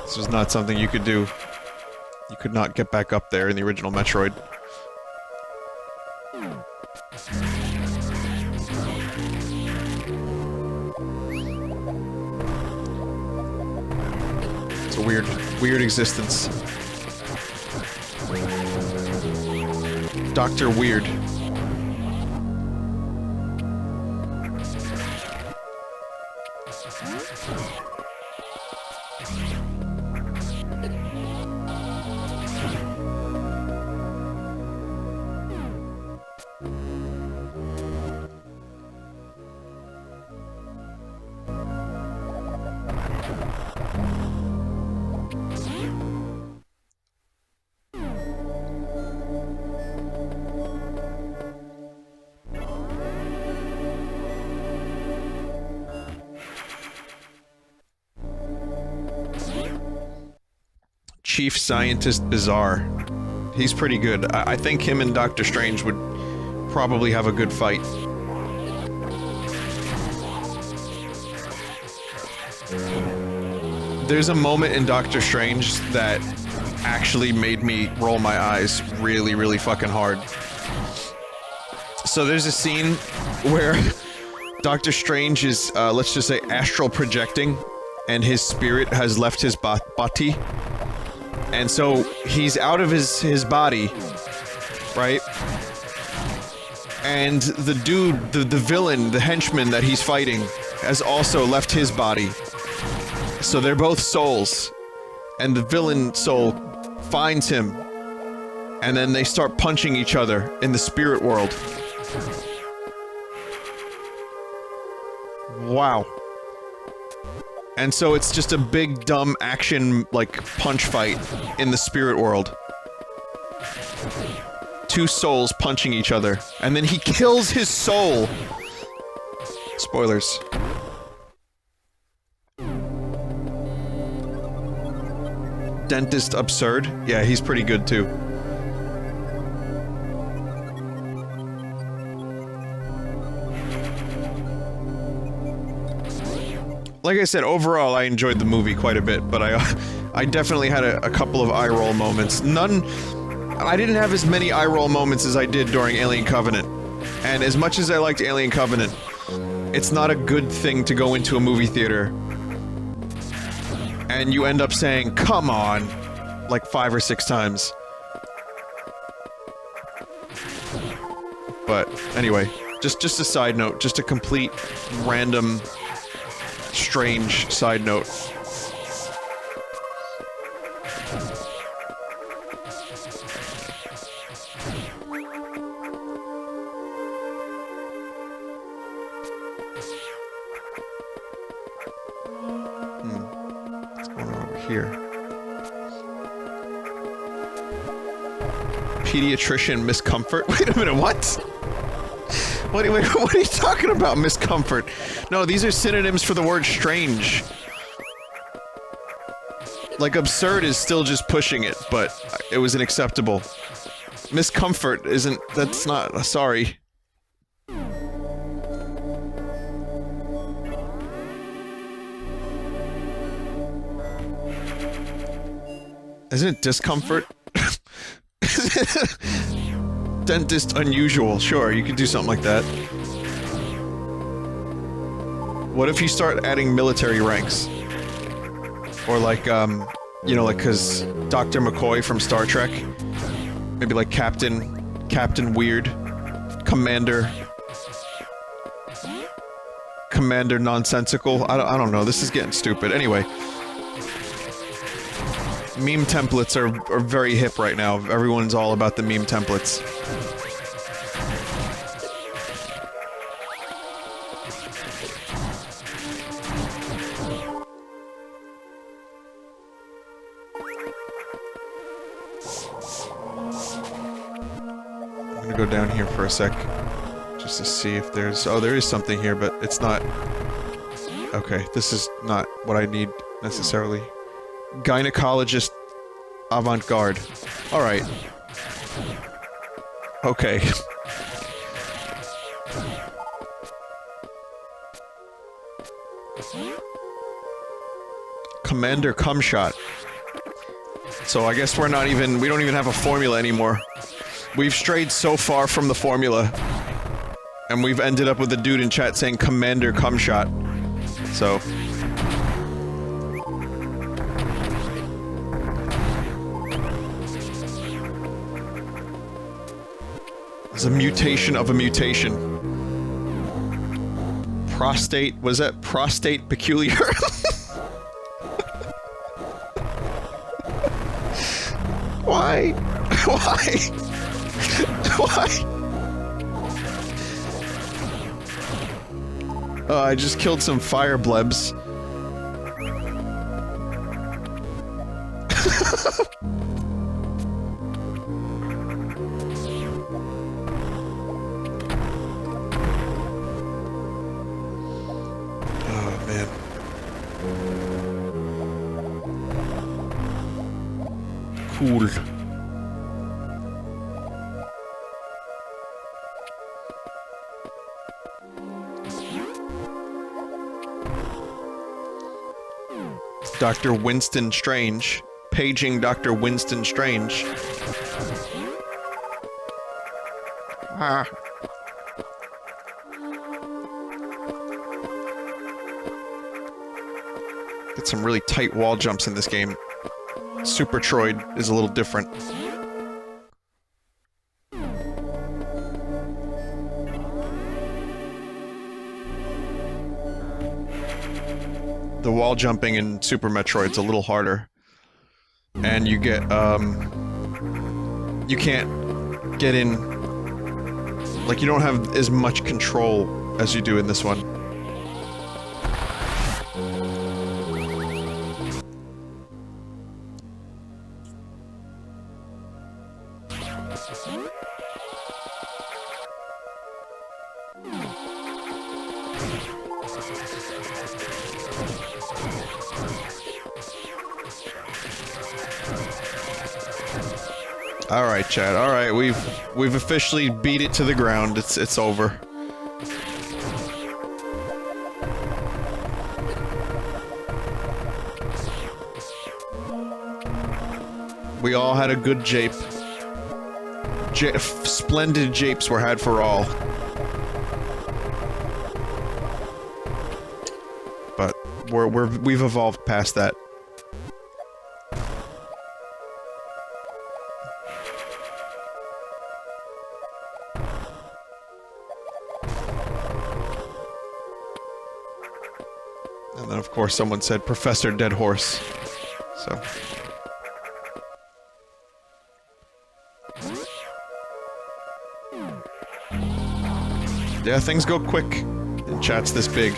This was not something you could do. You could not get back up there in the original Metroid. It's a weird existence. Dr. Weird. Chief Scientist Bizarre. He's pretty good. I think him and Doctor Strange would probably have a good fight. There's a moment in Doctor Strange that actually made me roll my eyes really, really fucking hard. So there's a scene where Doctor Strange is, let's just say, astral projecting, and his spirit has left his body. And so, he's out of his body, right? And the dude, the villain, the henchman that he's fighting, has also left his body. So they're both souls. And the villain soul finds him. And then they start punching each other in the spirit world. Wow. And so it's just a big, dumb action, like, punch fight in the spirit world. Two souls punching each other. And then he kills his soul! Spoilers. Dentist Absurd? Yeah, he's pretty good too. Like I said, overall I enjoyed the movie quite a bit, but I definitely had a couple of eye-roll moments. I didn't have as many eye-roll moments as I did during Alien Covenant. And as much as I liked Alien Covenant, it's not a good thing to go into a movie theater and you end up saying, "Come on," like 5 or 6 times. But anyway, just a side note, just a complete random, strange side note. What's going on over here? Pediatrician miscomfort? Wait a minute, what? What are you talking about, miscomfort? No, these are synonyms for the word strange. Like, absurd is still just pushing it, but it was unacceptable. Miscomfort isn't... that's not... sorry. Isn't it discomfort? Dentist unusual. Sure, you could do something like that. What if you start adding military ranks? Or like, you know, like, cause Dr. McCoy from Star Trek? Maybe like Captain Weird, Commander Nonsensical. I don't know, this is getting stupid. Anyway. Meme templates are very hip right now. Everyone's all about the meme templates. I'm gonna go down here for a sec. Just to see if there's... oh, there is something here, but it's not... okay, this is not what I need, necessarily. Gynecologist avant-garde. Alright. Okay. Commander Cumshot. So I guess we don't even have a formula anymore. We've strayed so far from the formula. And we've ended up with a dude in chat saying Commander Cumshot. So... it's a mutation of a mutation. Prostate... was that prostate peculiar? Why? Why? Why? I just killed some fire blebs. Cool. Dr. Winston Strange. Paging Dr. Winston Strange. Ah. Get some really tight wall jumps in this game. Super Metroid is a little different. The wall jumping in Super Metroid's a little harder. And you get, you can't get in... like, you don't have as much control as you do in this one. Alright, Chad. Alright, we've officially beat it to the ground. It's over. We all had a good jape. Splendid japes were had for all. But we've evolved past that. And then, of course, someone said Professor Dead Horse. So... yeah, things go quick. And chat's this big.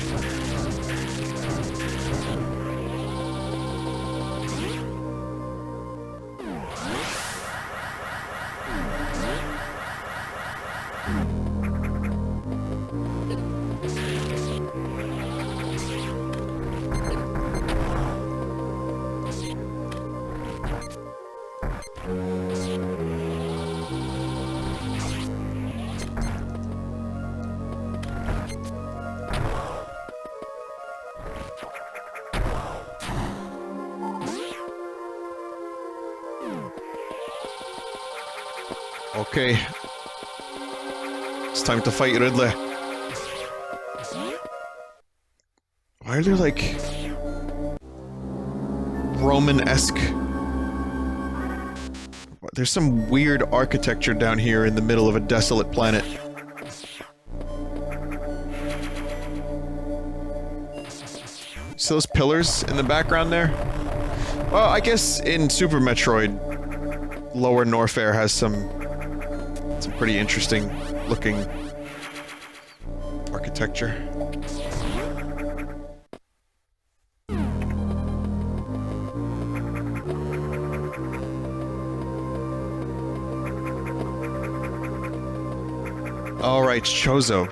Okay. It's time to fight Ridley. Why are there, like... Roman-esque... There's some weird architecture down here in the middle of a desolate planet. See those pillars in the background there? Well, I guess in Super Metroid, Lower Norfair has some pretty interesting looking architecture. Alright, Chozo.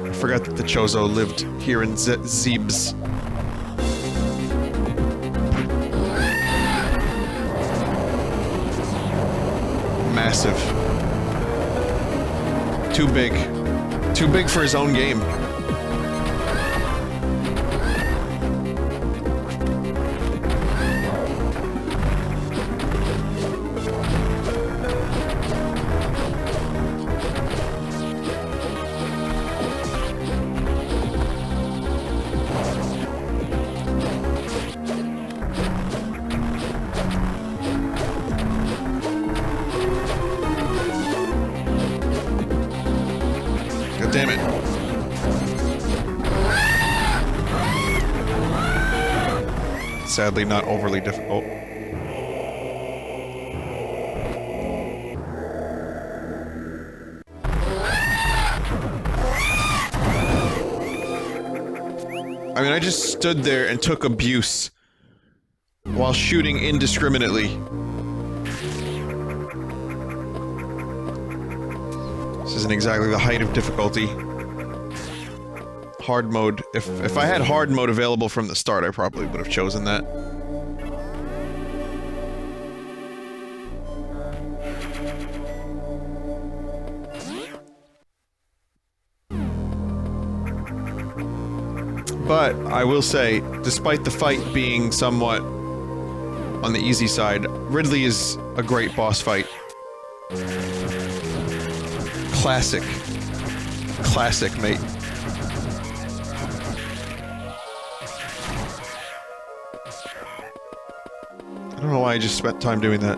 I forgot that the Chozo lived here in Zebes. Massive. Too big. Too big for his own game. Damn it. Sadly, not overly difficult. I mean, I just stood there and took abuse while shooting indiscriminately. This isn't exactly the height of difficulty. Hard mode. If I had hard mode available from the start, I probably would have chosen that. But, I will say, despite the fight being somewhat on the easy side, Ridley is a great boss fight. Classic. Classic, mate. I don't know why I just spent time doing that.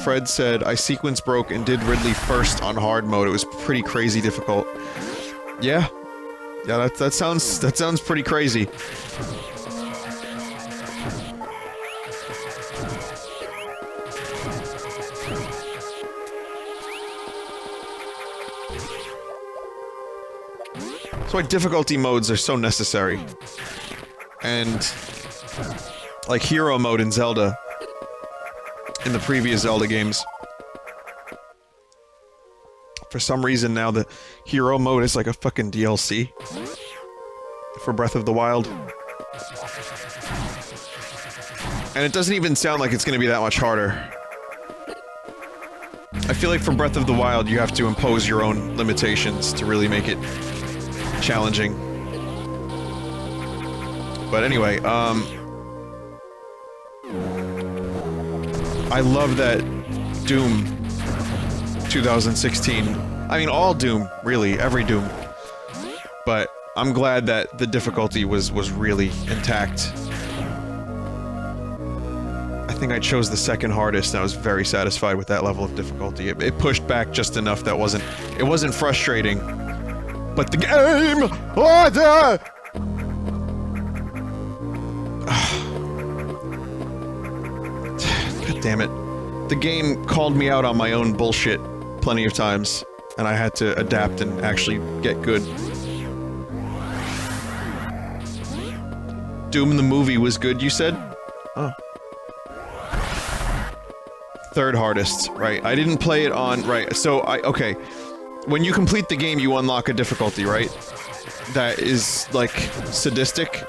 Fred said, I sequence broke and did Ridley first on hard mode. It was pretty crazy difficult. Yeah. Yeah, that sounds pretty crazy. That's why difficulty modes are so necessary. And like hero mode in Zelda, in the previous Zelda games. For some reason now the hero mode is like a fucking DLC for Breath of the Wild. And it doesn't even sound like it's gonna be that much harder. I feel like for Breath of the Wild you have to impose your own limitations to really make it challenging. But anyway, I love that Doom 2016. I mean, all Doom, really, every Doom. But I'm glad that the difficulty was really intact. I think I chose the second hardest, and I was very satisfied with that level of difficulty. It pushed back just enough that it wasn't frustrating. But the game! Oh, God damn it. The game called me out on my own bullshit plenty of times, and I had to adapt and actually get good. Doom the movie was good, you said? Oh. Third hardest, right. I didn't play it on... Right, so okay. When you complete the game, you unlock a difficulty, right? That is, like, sadistic.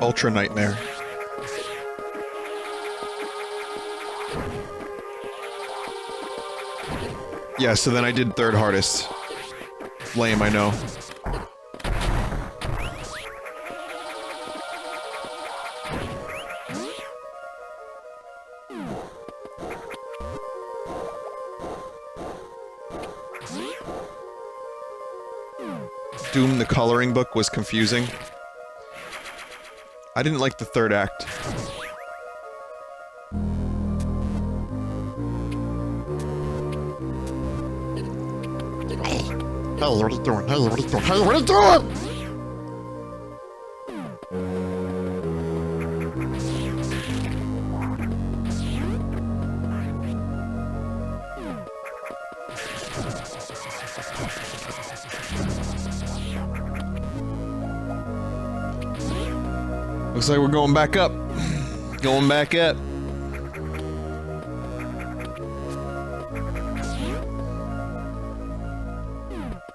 Ultra Nightmare. Yeah, so then I did third hardest. Lame, I know. Doom the coloring book was confusing. I didn't like the third act. Hey, what are you doing? Hey, what are you doing? Hey, what are you doing? Looks like we're going back up. Going back up.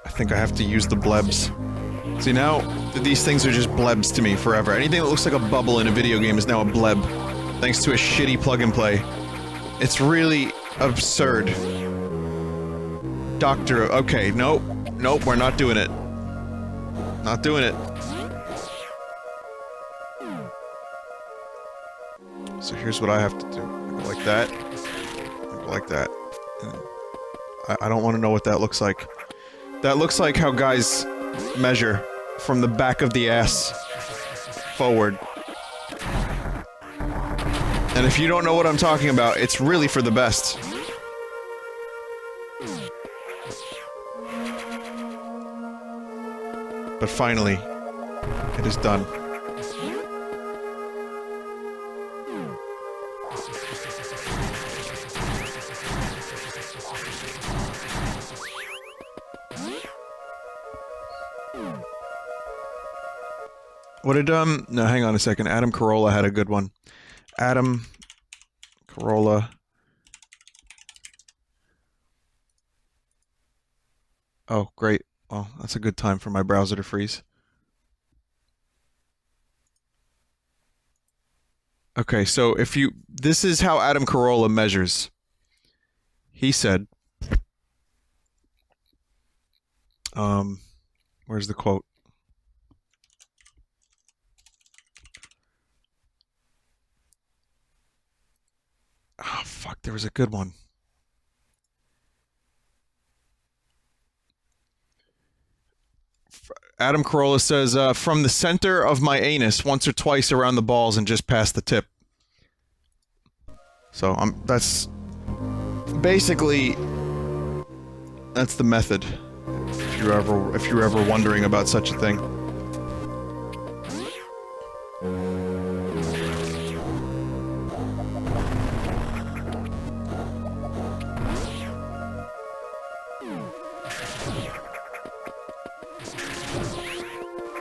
I think I have to use the blebs. See, now, these things are just blebs to me forever. Anything that looks like a bubble in a video game is now a bleb. Thanks to a shitty plug-and-play. It's really absurd. Doctor... Okay, nope. Nope, we're not doing it. Not doing it. So here's what I have to do. I go like that. I go like that. I don't want to know what that looks like. That looks like how guys measure from the back of the ass forward. And if you don't know what I'm talking about, it's really for the best. But finally, it is done. What did, no, hang on a second. Adam Carolla had a good one. Adam Carolla. Oh, great. Well, that's a good time for my browser to freeze. Okay, so if you... This is how Adam Carolla measures. He said... Where's the quote? Oh, fuck, there was a good one. Adam Carolla says, from the center of my anus, once or twice around the balls and just past the tip. So, that's... Basically... That's the method. If you're ever wondering about such a thing.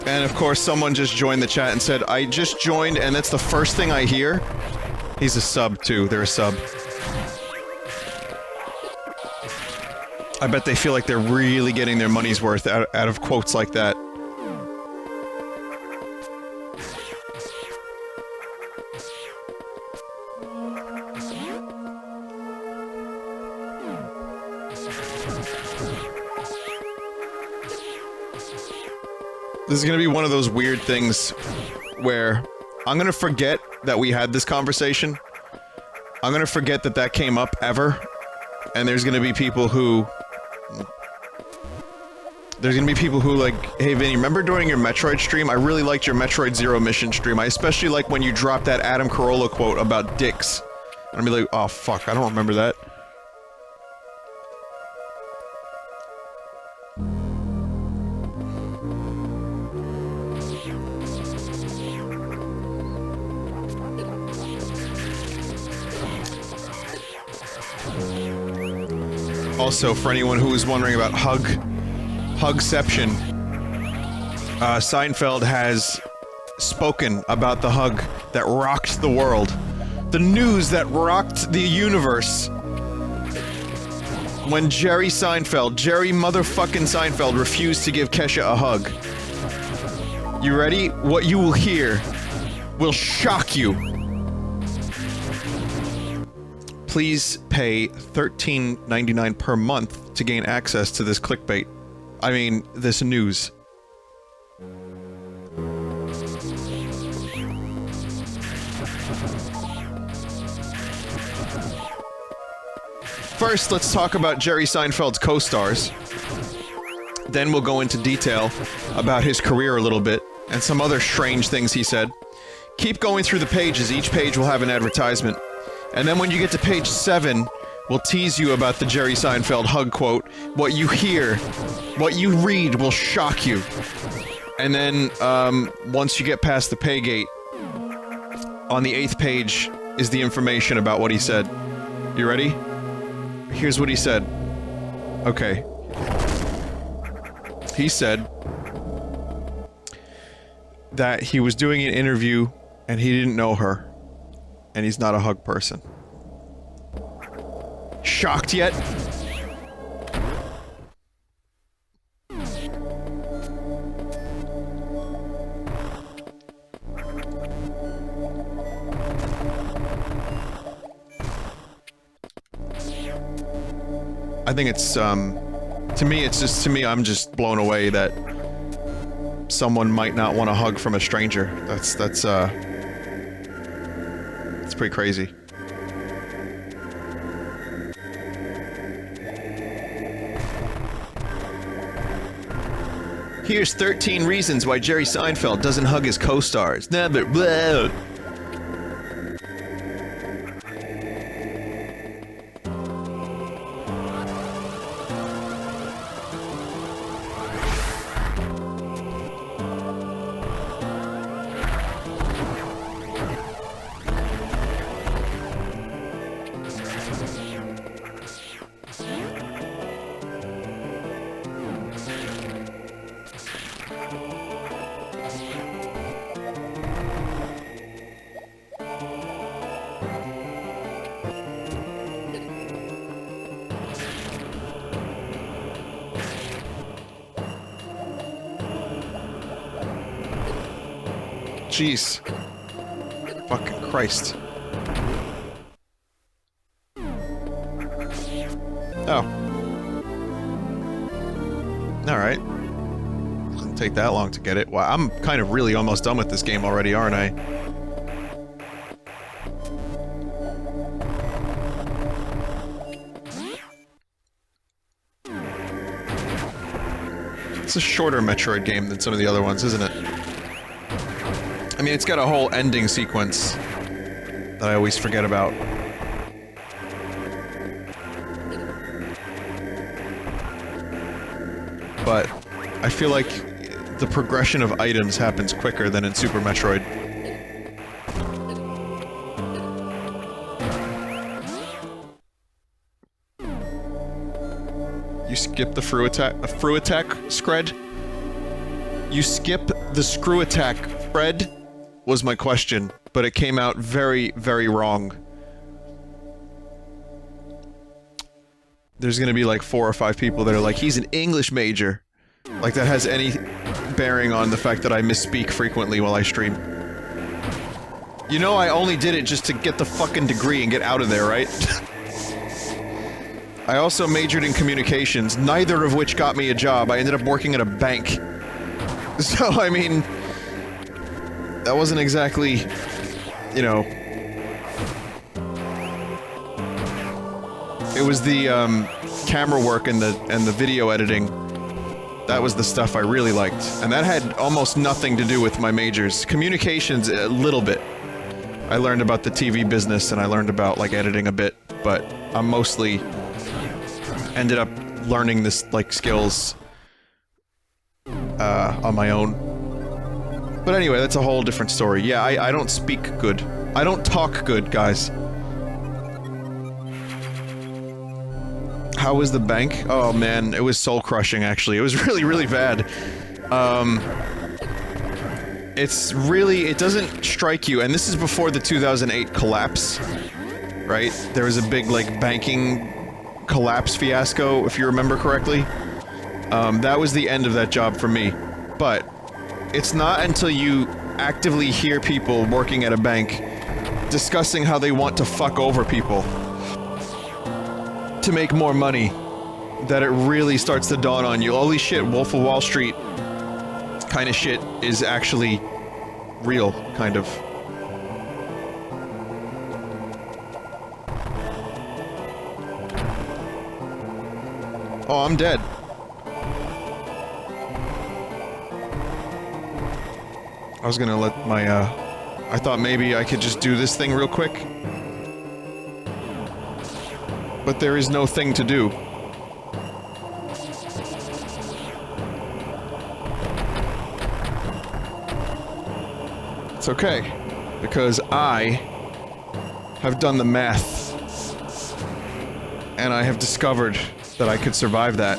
And of course, someone just joined the chat and said, I just joined and that's the first thing I hear. He's a sub, too. They're a sub. I bet they feel like they're really getting their money's worth out of quotes like that. This is gonna be one of those weird things where I'm gonna forget that we had this conversation, I'm gonna forget that that came up ever, and there's gonna be people who... There's gonna be people who like, hey Vinny, remember during your Metroid stream? I really liked your Metroid Zero Mission stream. I especially like when you dropped that Adam Carolla quote about dicks. And I'll be like, oh fuck, I don't remember that. Also, for anyone who was wondering about Hugception, Seinfeld has spoken about the hug that rocked the world. The news that rocked the universe. When Jerry motherfucking Seinfeld refused to give Kesha a hug. You ready? What you will hear will shock you. Please pay $13.99 per month to gain access to this clickbait. I mean, this news. First, let's talk about Jerry Seinfeld's co-stars. Then we'll go into detail about his career a little bit, and some other strange things he said. Keep going through the pages, each page will have an advertisement. And then when you get to page 7, we'll tease you about the Jerry Seinfeld hug quote. What you hear, what you read will shock you. And then, once you get past the pay gate, on the 8th page is the information about what he said. You ready? Here's what he said. Okay. He said that he was doing an interview and he didn't know her. And he's not a hug person. Shocked yet? I think it's, to me, I'm just blown away that someone might not want a hug from a stranger. That's pretty crazy. Here's 13 reasons why Jerry Seinfeld doesn't hug his co-stars. Nah, but blah. Jeez. Fucking Christ. Oh. Alright. Doesn't take that long to get it. Wow, I'm kind of really almost done with this game already, aren't I? It's a shorter Metroid game than some of the other ones, isn't it? I mean, it's got a whole ending sequence that I always forget about. But I feel like the progression of items happens quicker than in Super Metroid. You skip the screw attack, Scred? You skip the screw attack, Fred? Was my question, but it came out very, very wrong. There's gonna be like 4 or 5 people that are like, he's an English major. Like that has any bearing on the fact that I misspeak frequently while I stream. You know I only did it just to get the fucking degree and get out of there, right? I also majored in communications, neither of which got me a job. I ended up working at a bank. So, I mean... that wasn't exactly, you know... It was the camera work and the video editing. That was the stuff I really liked, and that had almost nothing to do with my majors. Communications, a little bit. I learned about the TV business and I learned about like editing a bit, but I mostly ended up learning this like skills on my own. But anyway, that's a whole different story. Yeah, I don't speak good. I don't talk good, guys. How was the bank? Oh man, it was soul-crushing actually. It was really, really bad. It's really, it doesn't strike you, and this is before the 2008 collapse, right? There was a big, like, banking collapse fiasco, if you remember correctly. That was the end of that job for me. But it's not until you actively hear people working at a bank discussing how they want to fuck over people to make more money that it really starts to dawn on you. Holy shit, Wolf of Wall Street kind of shit is actually real, kind of. Oh, I'm dead. I was gonna let my, I thought maybe I could just do this thing real quick. But there is no thing to do. It's okay, because I have done the math, and I have discovered that I could survive that.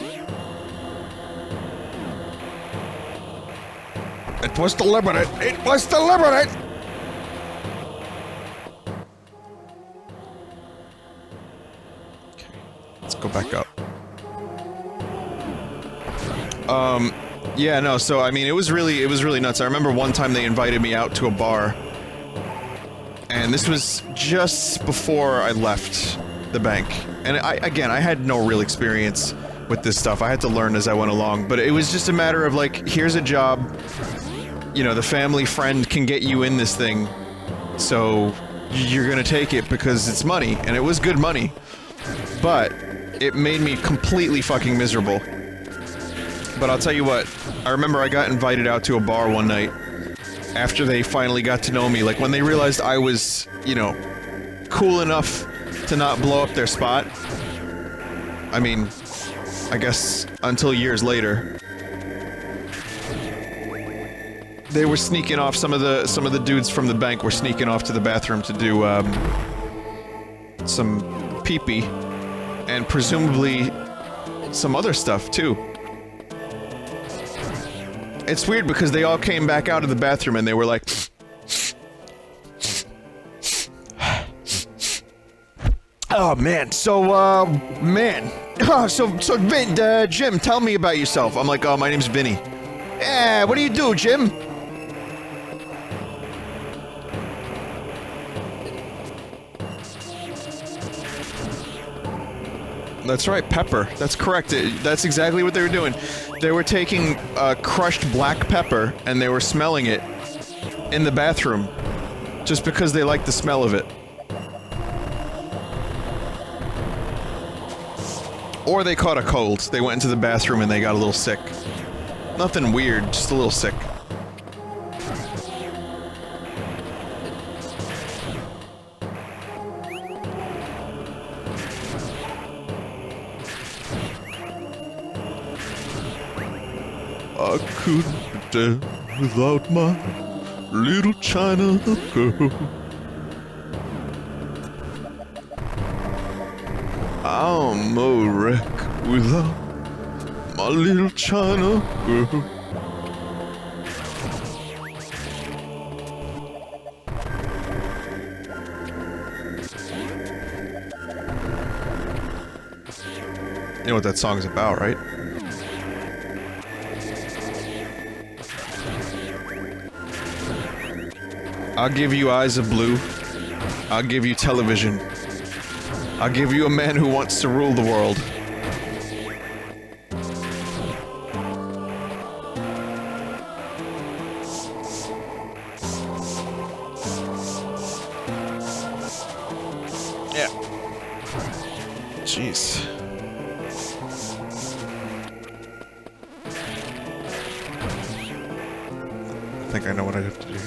It was deliberate! It was deliberate! Okay, let's go back up. Yeah, no, so, I mean, it was really nuts. I remember one time they invited me out to a bar, and this was just before I left the bank. And again, I had no real experience with this stuff. I had to learn as I went along, but it was just a matter of, like, here's a job, you know, the family friend can get you in this thing, so you're gonna take it because it's money, and it was good money. But it made me completely fucking miserable. But I'll tell you what, I remember I got invited out to a bar one night after they finally got to know me, like when they realized I was, you know, cool enough to not blow up their spot. I mean, I guess until years later. They were sneaking off, some of the dudes from the bank were sneaking off to the bathroom to do, some pee-pee, and presumably some other stuff, too. It's weird because they all came back out of the bathroom and they were like... Oh, man, so, man. Jim, tell me about yourself. I'm like, oh, my name's Vinny. Yeah, what do you do, Jim? That's right, pepper. That's correct. That's exactly what they were doing. They were taking crushed black pepper and they were smelling it in the bathroom just because they liked the smell of it. Or they caught a cold. They went into the bathroom and they got a little sick. Nothing weird, just a little sick. I couldn't be dead without my little China girl. I'm a wreck without my little China girl. You know what that song's about, right? I'll give you eyes of blue. I'll give you television. I'll give you a man who wants to rule the world. Yeah. Jeez. I think I know what I have to do.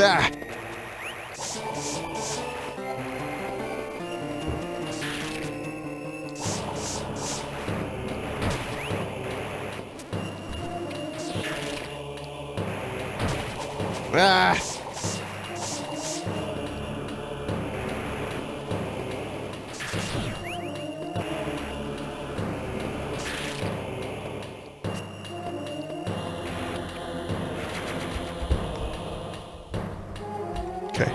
Ah! Ah! Okay.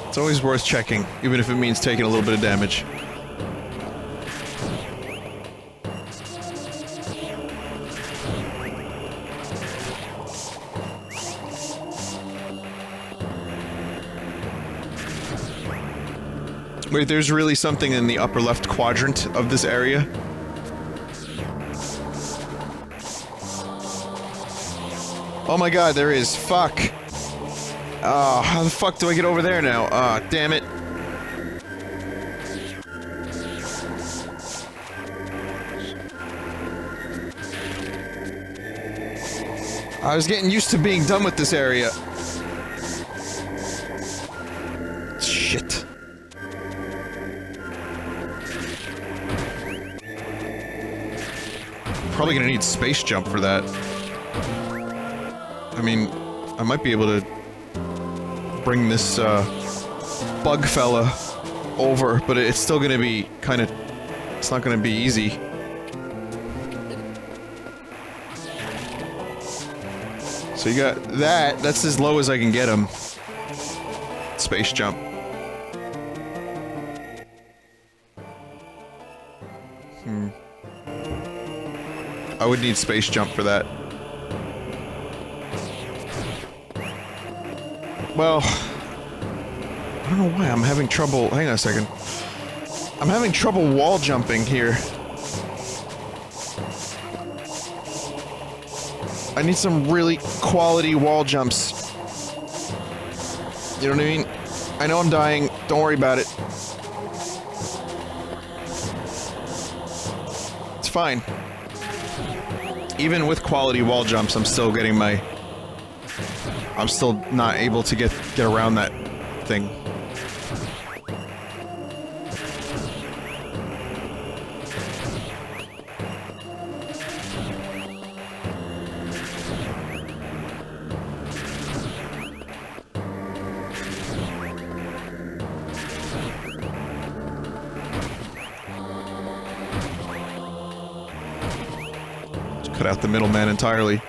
It's always worth checking, even if it means taking a little bit of damage. Wait, there's really something in the upper left quadrant of this area? Oh my god, there is. Fuck. Oh, how the fuck do I get over there now? Ah, damn it. I was getting used to being done with this area. Shit. Probably gonna need space jump for that. I mean, I might be able to bring this, bug fella over, but it's still gonna be kinda... It's not gonna be easy. So you got that, that's as low as I can get him. Space jump. I would need space jump for that. Well, I don't know why I'm having trouble. Hang on a second. I'm having trouble wall jumping here. I need some really quality wall jumps. You know what I mean? I know I'm dying. Don't worry about it. It's fine. Even with quality wall jumps, I'm still getting my... I'm still not able to get around that thing. Just cut out the middleman entirely.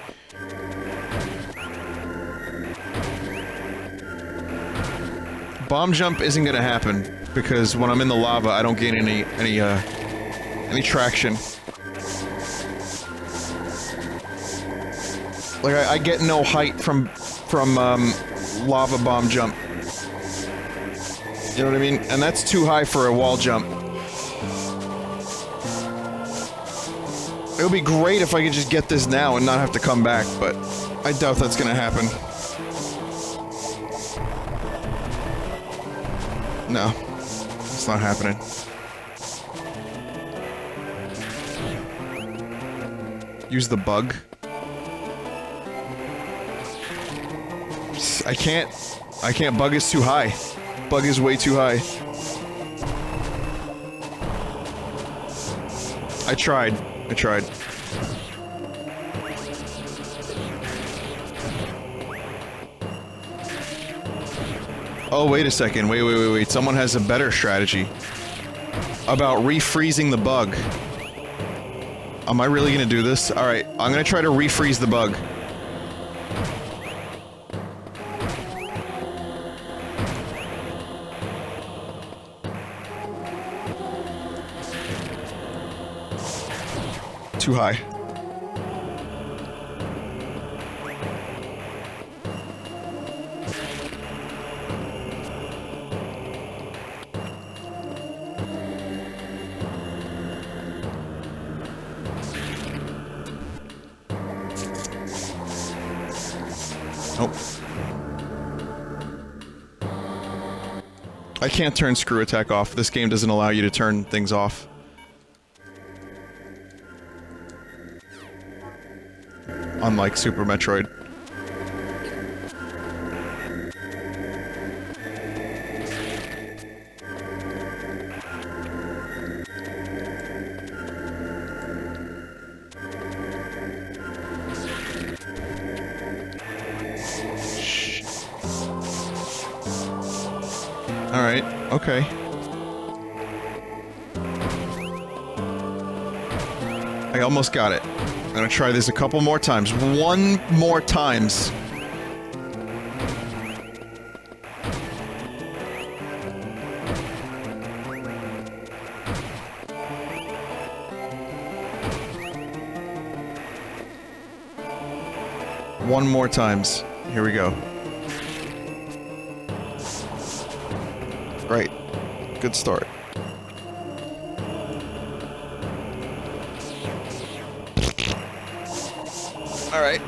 Bomb jump isn't gonna happen because when I'm in the lava, I don't gain any traction. Like I get no height from lava bomb jump. You know what I mean? And that's too high for a wall jump. It would be great if I could just get this now and not have to come back, but I doubt that's gonna happen. No, it's not happening. Use the bug. I can't. Bug is too high. Bug is way too high. I tried. Oh, wait a second. Wait. Someone has a better strategy. About refreezing the bug. Am I really gonna do this? Alright, I'm gonna try to refreeze the bug. Too high. Oh. I can't turn screw attack off. This game doesn't allow you to turn things off. Unlike Super Metroid. Alright, okay. I almost got it. I'm gonna try this a couple more times. One more times. One more times. Here we go. Great. Good start. All right.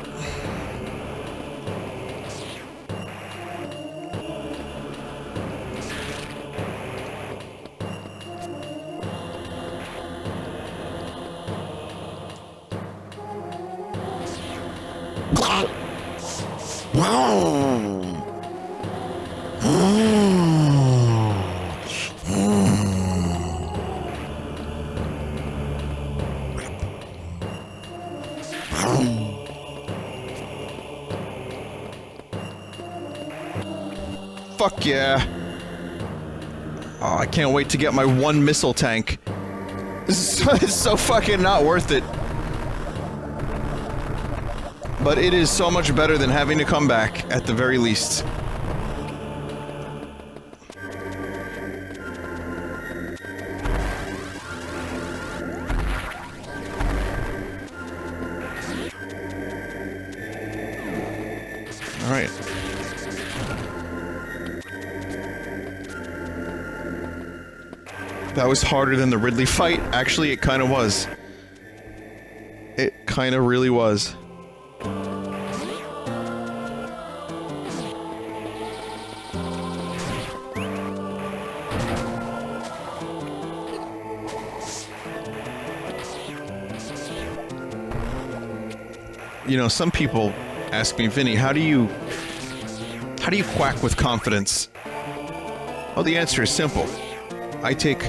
Fuck yeah. Oh, I can't wait to get my one missile tank. This is so fucking not worth it. But it is so much better than having to come back, at the very least. Alright. That was harder than the Ridley fight. Actually, it kinda was. It kinda really was. You know, some people ask me, Vinny, how do you quack with confidence? Oh, the answer is simple. I take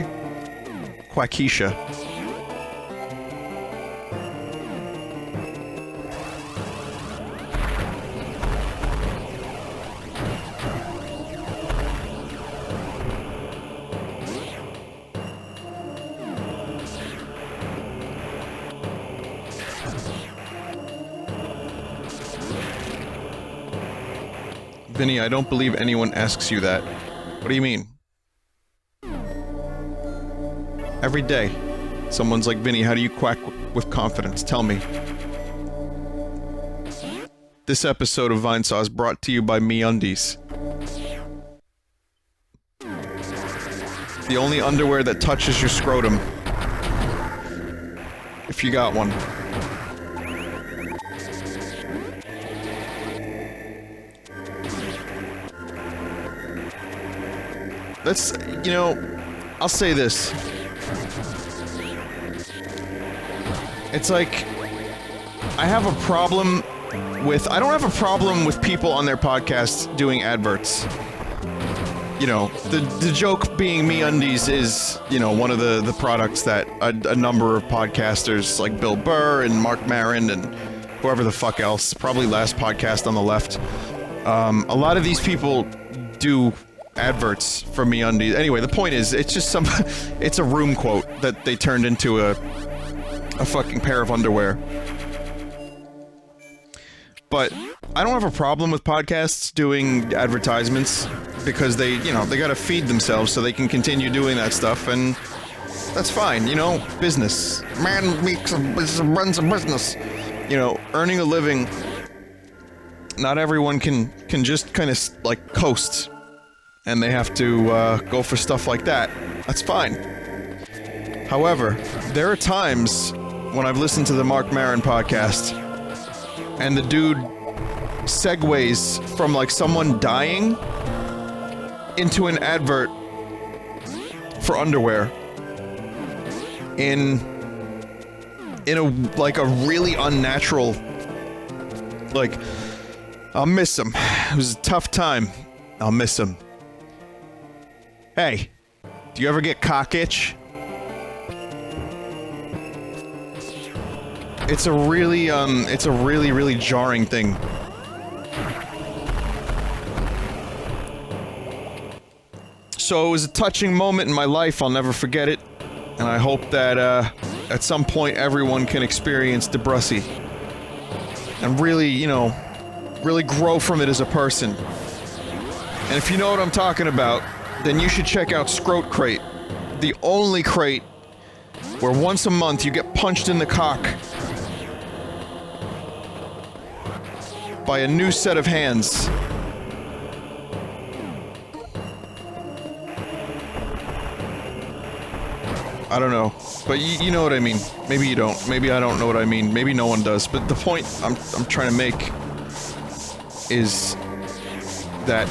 Quackisha. Vinny, I don't believe anyone asks you that. What do you mean? Every day, someone's like, Vinny, how do you quack with confidence? Tell me. This episode of Vinesauce brought to you by MeUndies. The only underwear that touches your scrotum. If you got one. Let's, you know, I'll say this. It's like, I have a problem with, I don't have a problem with people on their podcasts doing adverts. You know, the joke being MeUndies is, you know, one of the products that a number of podcasters like Bill Burr and Mark Maron and whoever the fuck else, probably Last Podcast on the Left. A lot of these people do adverts for MeUndies. Anyway, the point is, it's just it's a room quote that they turned into a fucking pair of underwear. But I don't have a problem with podcasts doing advertisements because they, you know, they gotta feed themselves so they can continue doing that stuff, and that's fine, you know, business. Man runs a business. You know, earning a living, not everyone can just kind of, like, coast. And they have to, go for stuff like that. That's fine. However, there are times when I've listened to the Mark Maron podcast, and the dude segues from like someone dying into an advert for underwear in a like a really unnatural, like, I'll miss him. It was a tough time. I'll miss him. Hey, do you ever get cock itch? It's a really, really jarring thing. So it was a touching moment in my life, I'll never forget it. And I hope that, at some point everyone can experience Debussy. And really, you know, really grow from it as a person. And if you know what I'm talking about, then you should check out Scrote Crate. The only crate where once a month you get punched in the cock by a new set of hands. I don't know, but you know what I mean. Maybe you don't. Maybe I don't know what I mean. Maybe no one does. But the point I'm trying to make is that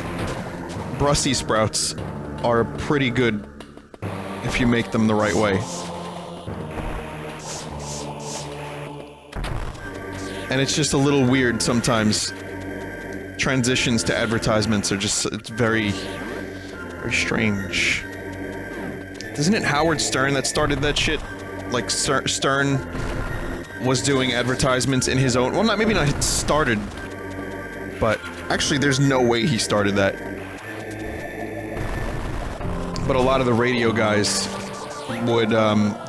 Brussels sprouts are pretty good if you make them the right way. And it's just a little weird sometimes. Transitions to advertisements are just, it's very, very strange. Isn't it Howard Stern that started that shit? Like, Stern was doing advertisements in his own... Well, maybe not started, but actually there's no way he started that. But a lot of the radio guys would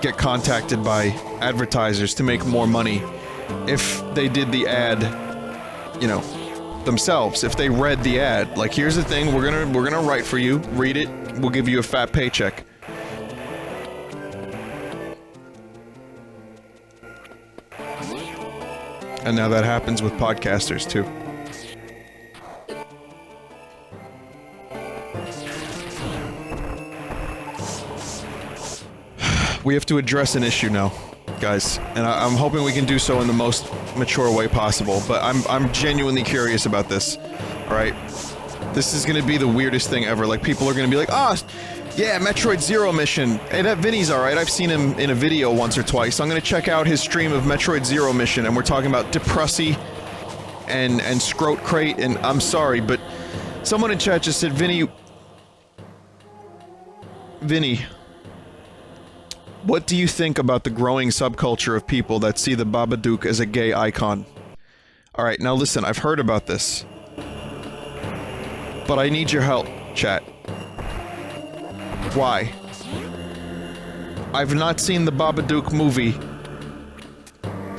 get contacted by advertisers to make more money if they did the ad, you know, themselves. If they read the ad. Like, here's the thing, we're gonna write for you, read it, we'll give you a fat paycheck. And now that happens with podcasters, too. We have to address an issue now, guys. And I'm hoping we can do so in the most mature way possible. But I'm genuinely curious about this. Alright? This is gonna be the weirdest thing ever. Like, people are gonna be like, ah, yeah, Metroid Zero Mission. Hey, that Vinny's alright. I've seen him in a video once or twice. I'm gonna check out his stream of Metroid Zero Mission, and we're talking about Debussy and Scrote Crate, and I'm sorry, but someone in chat just said, Vinny, what do you think about the growing subculture of people that see the Babadook as a gay icon? Alright, now listen, I've heard about this. But I need your help, chat. Why? I've not seen the Babadook movie.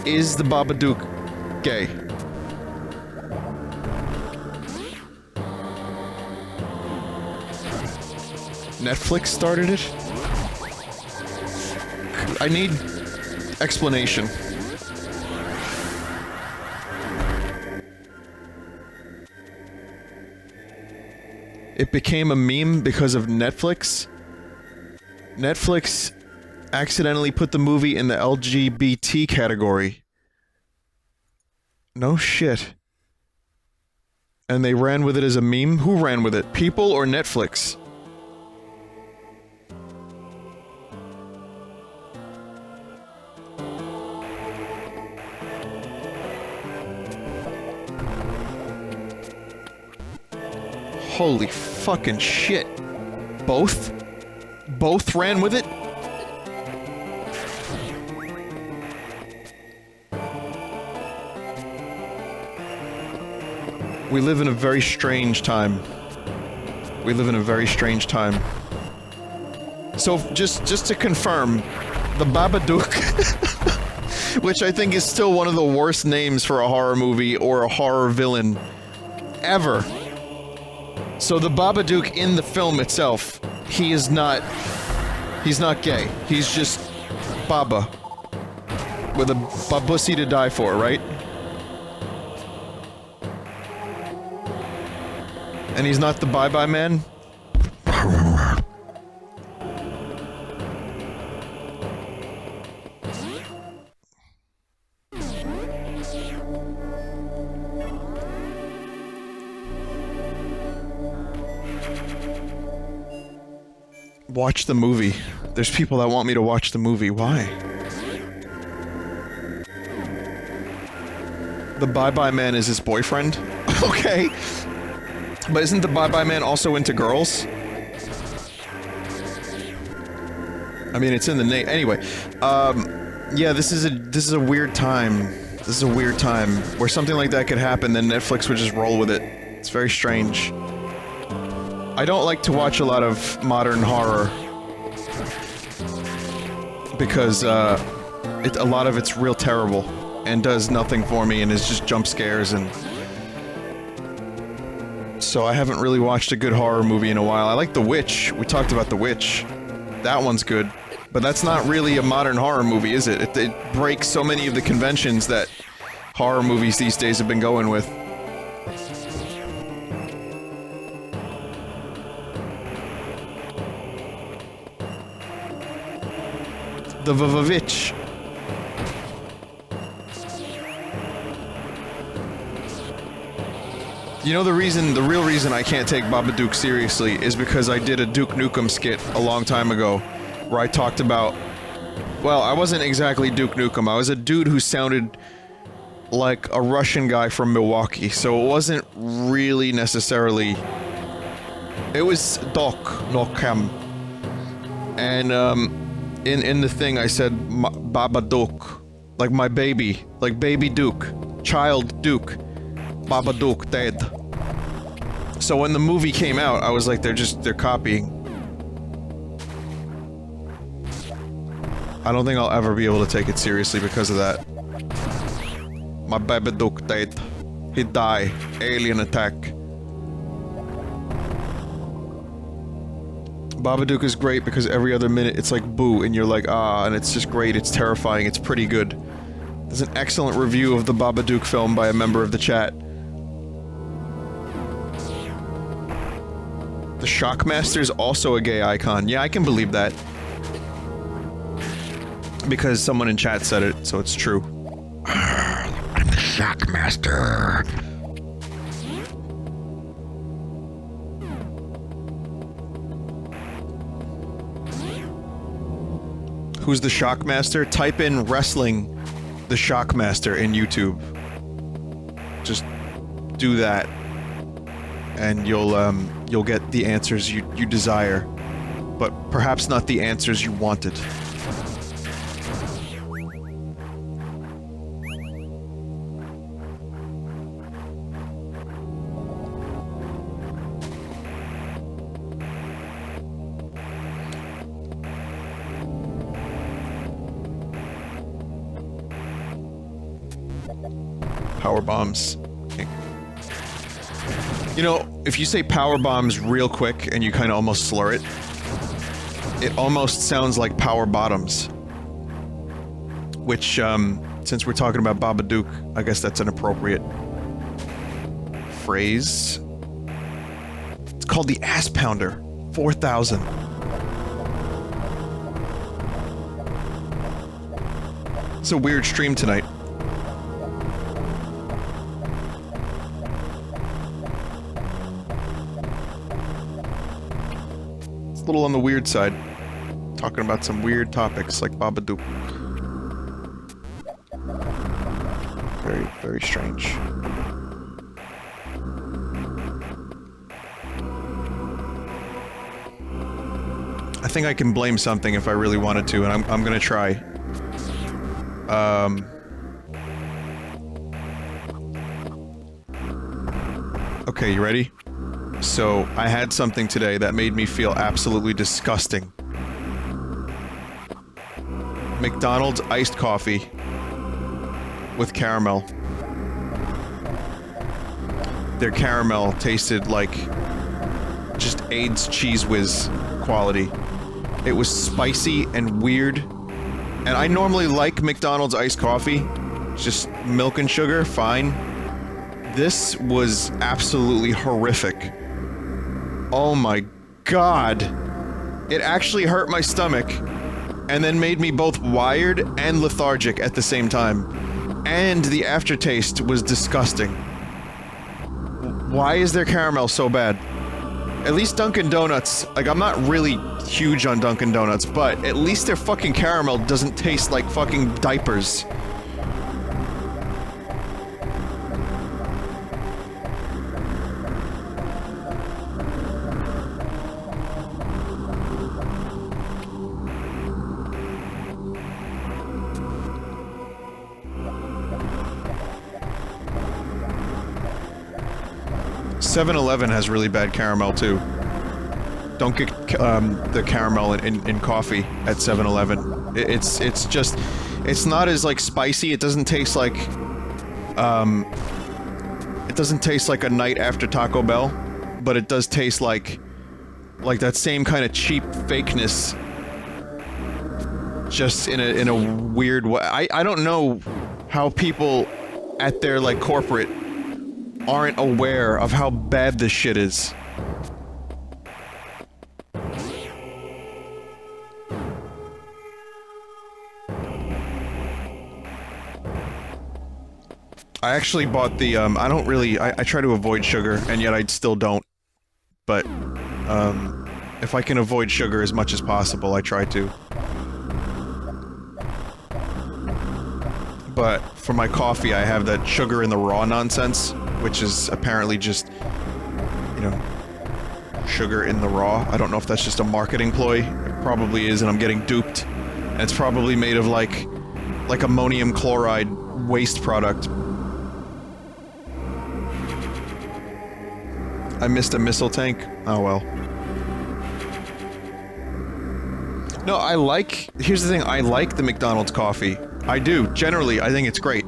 Is the Babadook gay? Netflix started it? I need explanation. It became a meme because of Netflix? Netflix accidentally put the movie in the LGBT category. No shit. And they ran with it as a meme? Who ran with it? People or Netflix? Holy fucking shit. Both? Both ran with it? We live in a very strange time. We live in a very strange time. So, just to confirm, the Babadook, which I think is still one of the worst names for a horror movie or a horror villain ever. So the Babadook in the film itself, he's not gay. He's just Baba. With a babussy to die for, right? And he's not the bye-bye man? Watch the movie. There's people that want me to watch the movie. Why? The Bye-Bye Man is his boyfriend? Okay. But isn't the Bye-Bye Man also into girls? I mean, it's in the name. Anyway, yeah, this is a weird time. This is a weird time where something like that could happen, then Netflix would just roll with it. It's very strange. I don't like to watch a lot of modern horror because a lot of it's real terrible and does nothing for me and is just jump scares, and so I haven't really watched a good horror movie in a while. I like The Witch. We talked about The Witch. That one's good. But that's not really a modern horror movie, is it? It breaks so many of the conventions that horror movies these days have been going with. The Witch. You know, the real reason I can't take Babadook seriously is because I did a Duke Nukem skit a long time ago, where I talked about... Well, I wasn't exactly Duke Nukem, I was a dude who sounded like a Russian guy from Milwaukee, so it wasn't really necessarily... It was Doc Nukem. And, in the thing I said, Babadook. Like my baby. Like baby Duke. Child Duke. Babadook dead. So when the movie came out, I was like, they're copying. I don't think I'll ever be able to take it seriously because of that. My Babadook dead. He die. Alien attack. Babadook is great because every other minute it's like boo and you're like ah, and it's just great, it's terrifying, it's pretty good. There's an excellent review of the Babadook film by a member of the chat. The Shockmaster's also a gay icon. Yeah, I can believe that. Because someone in chat said it, so it's true. I'm the Shockmaster. Who's the Shockmaster? Type in wrestling the Shockmaster in YouTube. Just do that. And you'll get the answers you desire. But perhaps not the answers you wanted. Power bombs. You know, if you say power bombs real quick and you kind of almost slur it, it almost sounds like power bottoms. Which, since we're talking about Babadook, I guess that's an appropriate phrase. It's called the Ass Pounder. 4,000. It's a weird stream tonight. A little on the weird side. Talking about some weird topics like Babadook. Very, very strange. I think I can blame something if I really wanted to, and I'm gonna try. Okay, you ready? So, I had something today that made me feel absolutely disgusting. McDonald's iced coffee with caramel. Their caramel tasted like just AIDS Cheese Whiz quality. It was spicy and weird. And I normally like McDonald's iced coffee. Just milk and sugar, fine. This was absolutely horrific. Oh my god. It actually hurt my stomach, and then made me both wired and lethargic at the same time. And the aftertaste was disgusting. Why is their caramel so bad? At least Dunkin' Donuts, like, I'm not really huge on Dunkin' Donuts, but at least their fucking caramel doesn't taste like fucking diapers. .7-Eleven has really bad caramel, too. Don't get the caramel in coffee at 7-Eleven. It's just... It's not as, like, spicy. It doesn't taste like... It doesn't taste like a night after Taco Bell, but it does taste like that same kind of cheap fakeness. Just in a weird way. I don't know how people at their, like, corporate aren't aware of how bad this shit is. I actually bought the, I don't really, I try to avoid sugar, and yet I still don't. But, if I can avoid sugar as much as possible, I try to. But, for my coffee, I have that sugar in the raw nonsense, which is apparently just, you know, sugar in the raw. I don't know if that's just a marketing ploy. It probably is, and I'm getting duped. And it's probably made of, like ammonium chloride waste product. I missed a missile tank? Oh well. No, I like... Here's the thing, I like the McDonald's coffee. I do. Generally, I think it's great.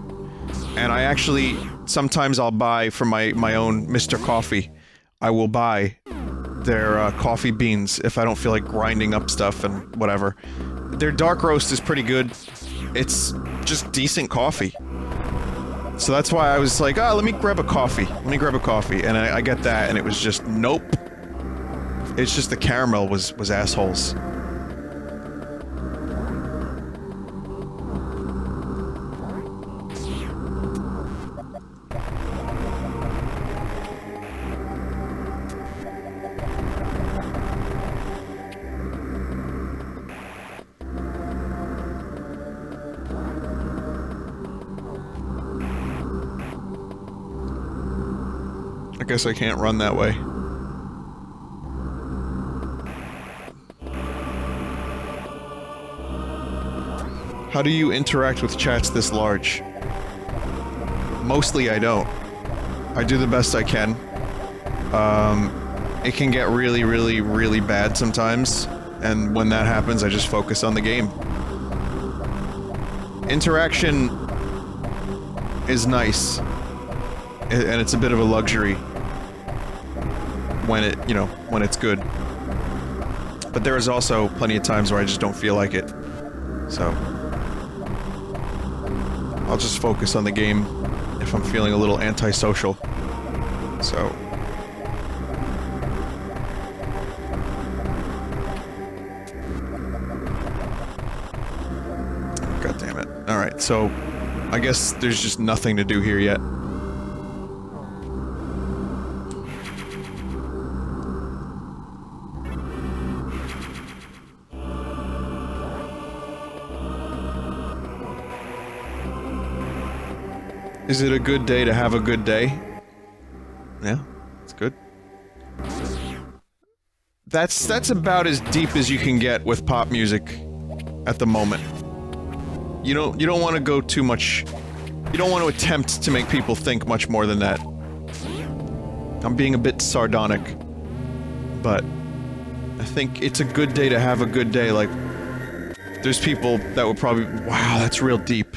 And I actually... Sometimes I'll buy for my own Mr. Coffee. I will buy their coffee beans if I don't feel like grinding up stuff and whatever. Their dark roast is pretty good. It's just decent coffee. So that's why I was like, oh, let me grab a coffee. Let me grab a coffee. And I get that, and it was just, nope. It's just the caramel was assholes. I guess I can't run that way. How do you interact with chats this large? Mostly I don't. I do the best I can. It can get really, really, really bad sometimes, and when that happens, I just focus on the game. Interaction is nice, and it's a bit of a luxury when it, you know, when it's good. But there is also plenty of times where I just don't feel like it. So I'll just focus on the game if I'm feeling a little antisocial. So God damn it. Alright, so I guess there's just nothing to do here yet. Is it a good day to have a good day? Yeah, it's good. That's about as deep as you can get with pop music at the moment. You don't want to go too much. You don't want to attempt to make people think much more than that. I'm being a bit sardonic, but I think it's a good day to have a good day. Like, there's people that would probably, wow, that's real deep.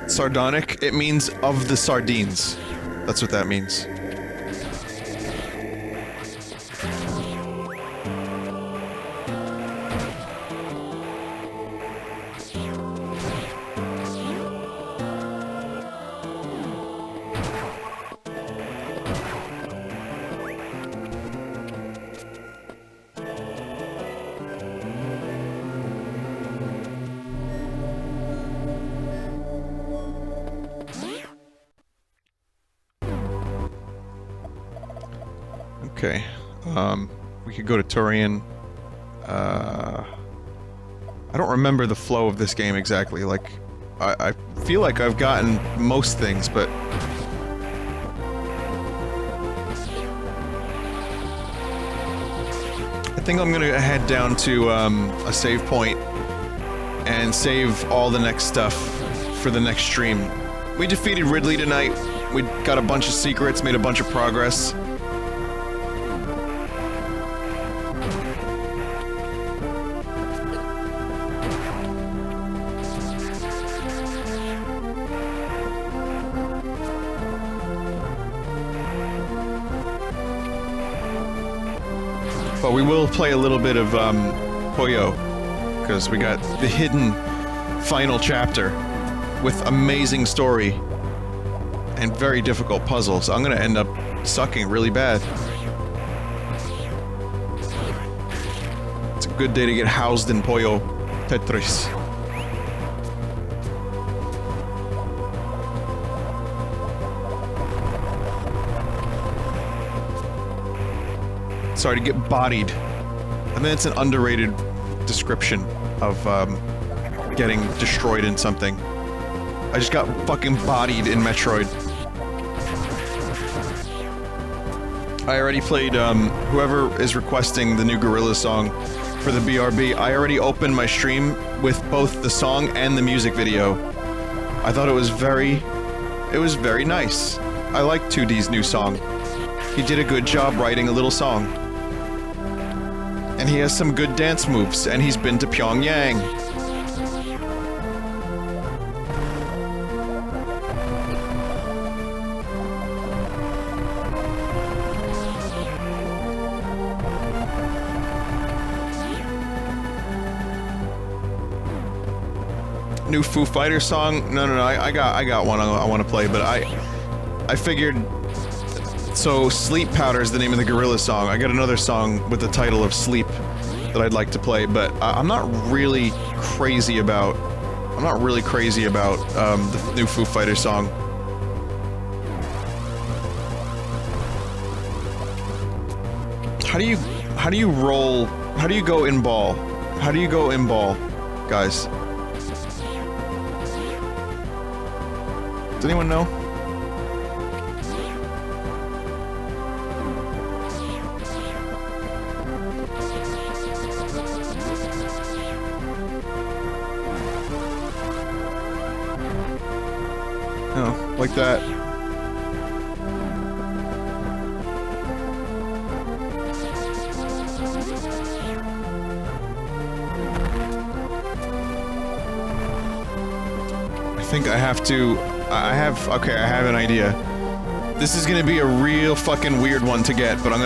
Sardonic, it means of the sardines. That's what that means. Okay. We could go to Turian. I don't remember the flow of this game exactly. Like, I feel like I've gotten most things, but... I think I'm gonna head down to, a save point and save all the next stuff for the next stream. We defeated Ridley tonight. We got a bunch of secrets, made a bunch of progress. But we will play a little bit of, Puyo, because we got the hidden final chapter with amazing story and very difficult puzzles. I'm gonna end up sucking really bad. It's a good day to get housed in Puyo Tetris. Sorry, to get bodied. I mean, it's an underrated description of, getting destroyed in something. I just got fucking bodied in Metroid. I already played, whoever is requesting the new Gorilla song for the BRB, I already opened my stream with both the song and the music video. I thought it was very nice. I like 2D's new song. He did a good job writing a little song. And he has some good dance moves, and he's been to Pyongyang. New Foo Fighters song? No, I got one I want to play, but I figured... So, Sleep Powder is the name of the Gorilla song. I got another song with the title of Sleep that I'd like to play, but I'm not really crazy about... the new Foo Fighters song. How do you roll... How do you go in ball? How do you go in ball, guys? Does anyone know? Oh, like that. I think I have to... okay, I have an idea. This is gonna be a real fucking weird one to get, but I'm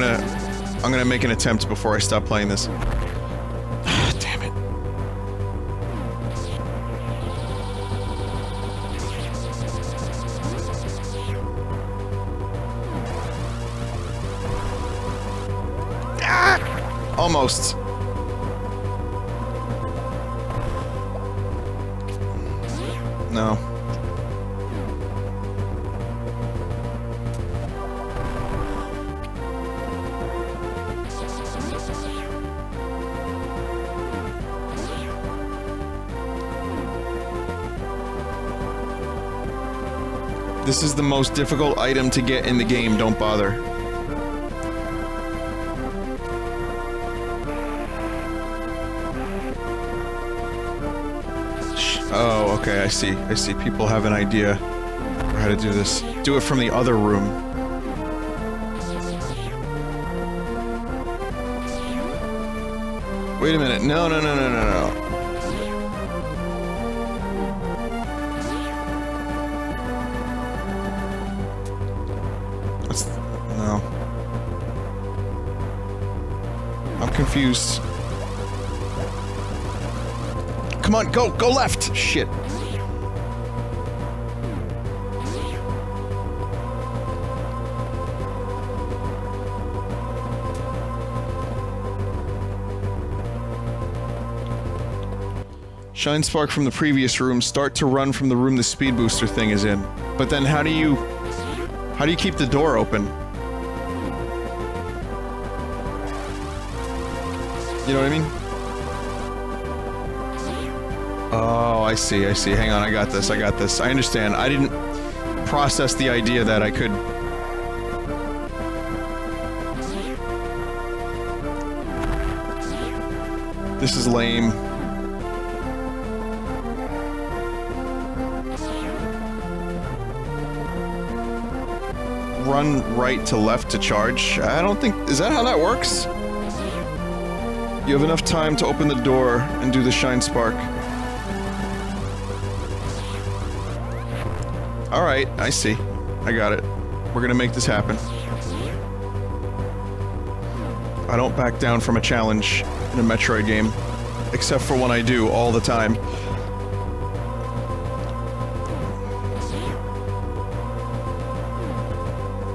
gonna make an attempt before I stop playing this. Damn it. Ah! Almost. No. This is the most difficult item to get in the game, don't bother. Oh, okay, I see. I see. People have an idea for how to do this. Do it from the other room. Wait a minute. No. No. I'm confused. Come on, go left! Shit. Shine spark from the previous room. Start to run from the room the speed booster thing is in. But then how do you keep the door open? You know what I mean? Oh, I see, I see. Hang on, I got this, I got this. I understand. I didn't process the idea that I could... This is lame. Run right to left to charge? I don't think... Is that how that works? You have enough time to open the door and do the shine spark. Alright, I see. I got it. We're gonna make this happen. I don't back down from a challenge in a Metroid game. Except for when I do, all the time.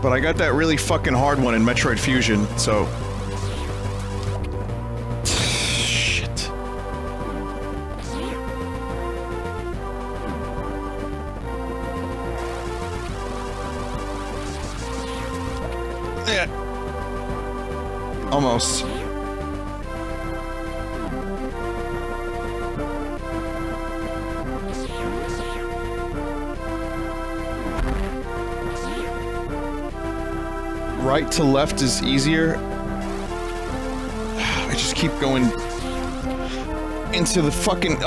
But I got that really fucking hard one in Metroid Fusion, so... Shit. Yeah. Almost. Right to left is easier. I just keep going into the fucking...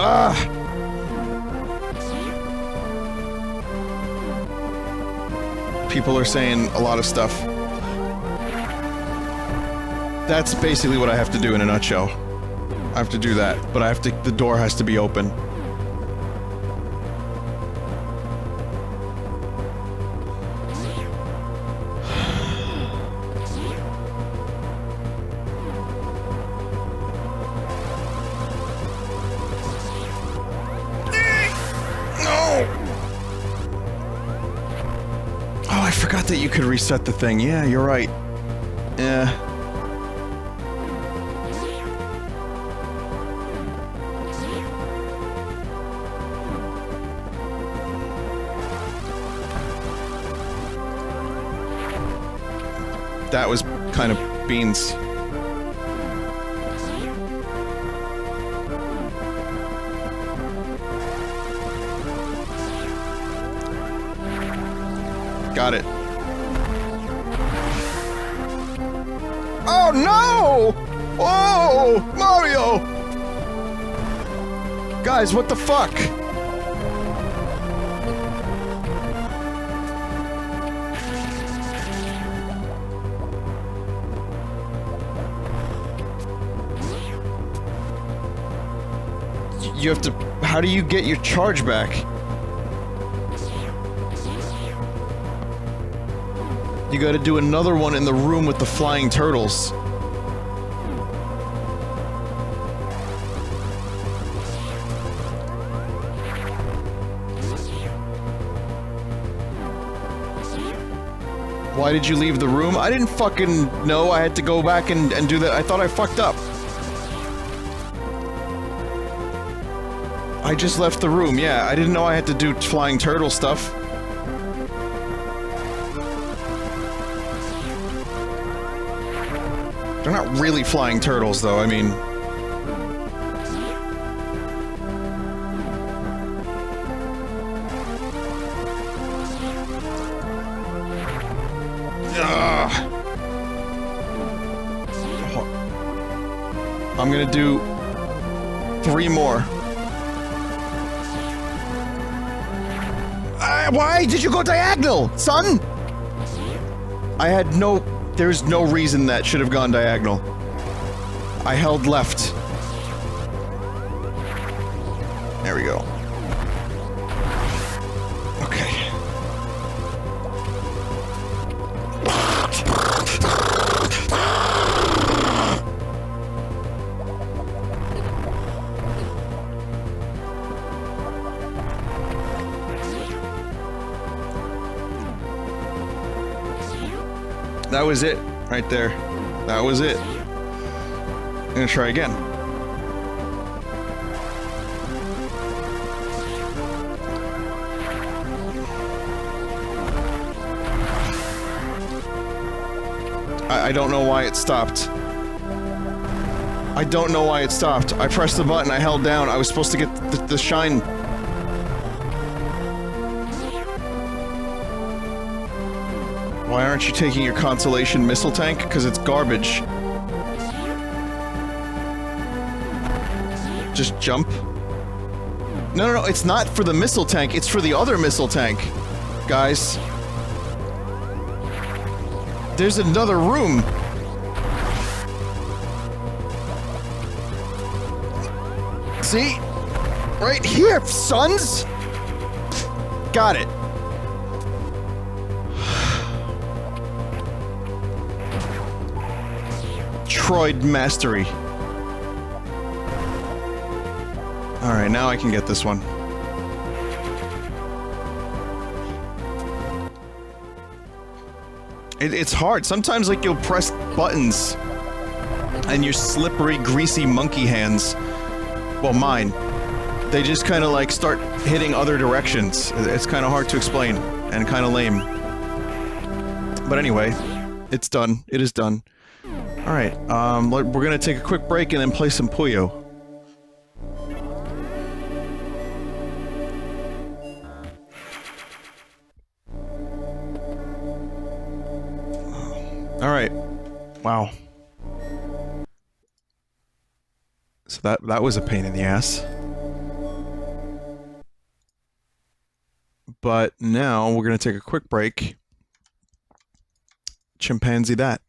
People are saying a lot of stuff. That's basically what I have to do in a nutshell. I have to do that, but I have to... The door has to be open. That you could reset the thing. Yeah, you're right. Yeah. That was kind of beans. Got it. Oh no! Oh, Mario! Guys, what the fuck? You have to... How do you get your charge back? You gotta do another one in the room with the flying turtles. Why did you leave the room? I didn't fucking know I had to go back and do that. I thought I fucked up. I just left the room, yeah. I didn't know I had to do flying turtle stuff. They're not really flying turtles, though, I mean... I'm gonna do 3 more. Why did you go diagonal, son? I had no... There's no reason that should have gone diagonal. I held left. There we go. Okay. That was it, right there. That was it. I'm gonna try again. I don't know why it stopped. I don't know why it stopped. I pressed the button, I held down, I was supposed to get the shine. Why aren't you taking your consolation missile tank? Because it's garbage. Just jump. No, no, no, it's not for the missile tank, it's for the other missile tank. Guys. There's another room. See? Right here, sons! Got it. Metroid mastery. Alright, now I can get this one. It's hard. Sometimes, like, you'll press buttons and your slippery, greasy monkey hands, well, mine, they just kind of, like, start hitting other directions. It's kind of hard to explain and kind of lame. But anyway, it's done. It is done. Alright, we're gonna take a quick break and then play some Puyo. Alright. Wow. So that was a pain in the ass. But now we're gonna take a quick break. Chimpanzee that.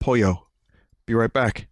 Puyo. Be right back.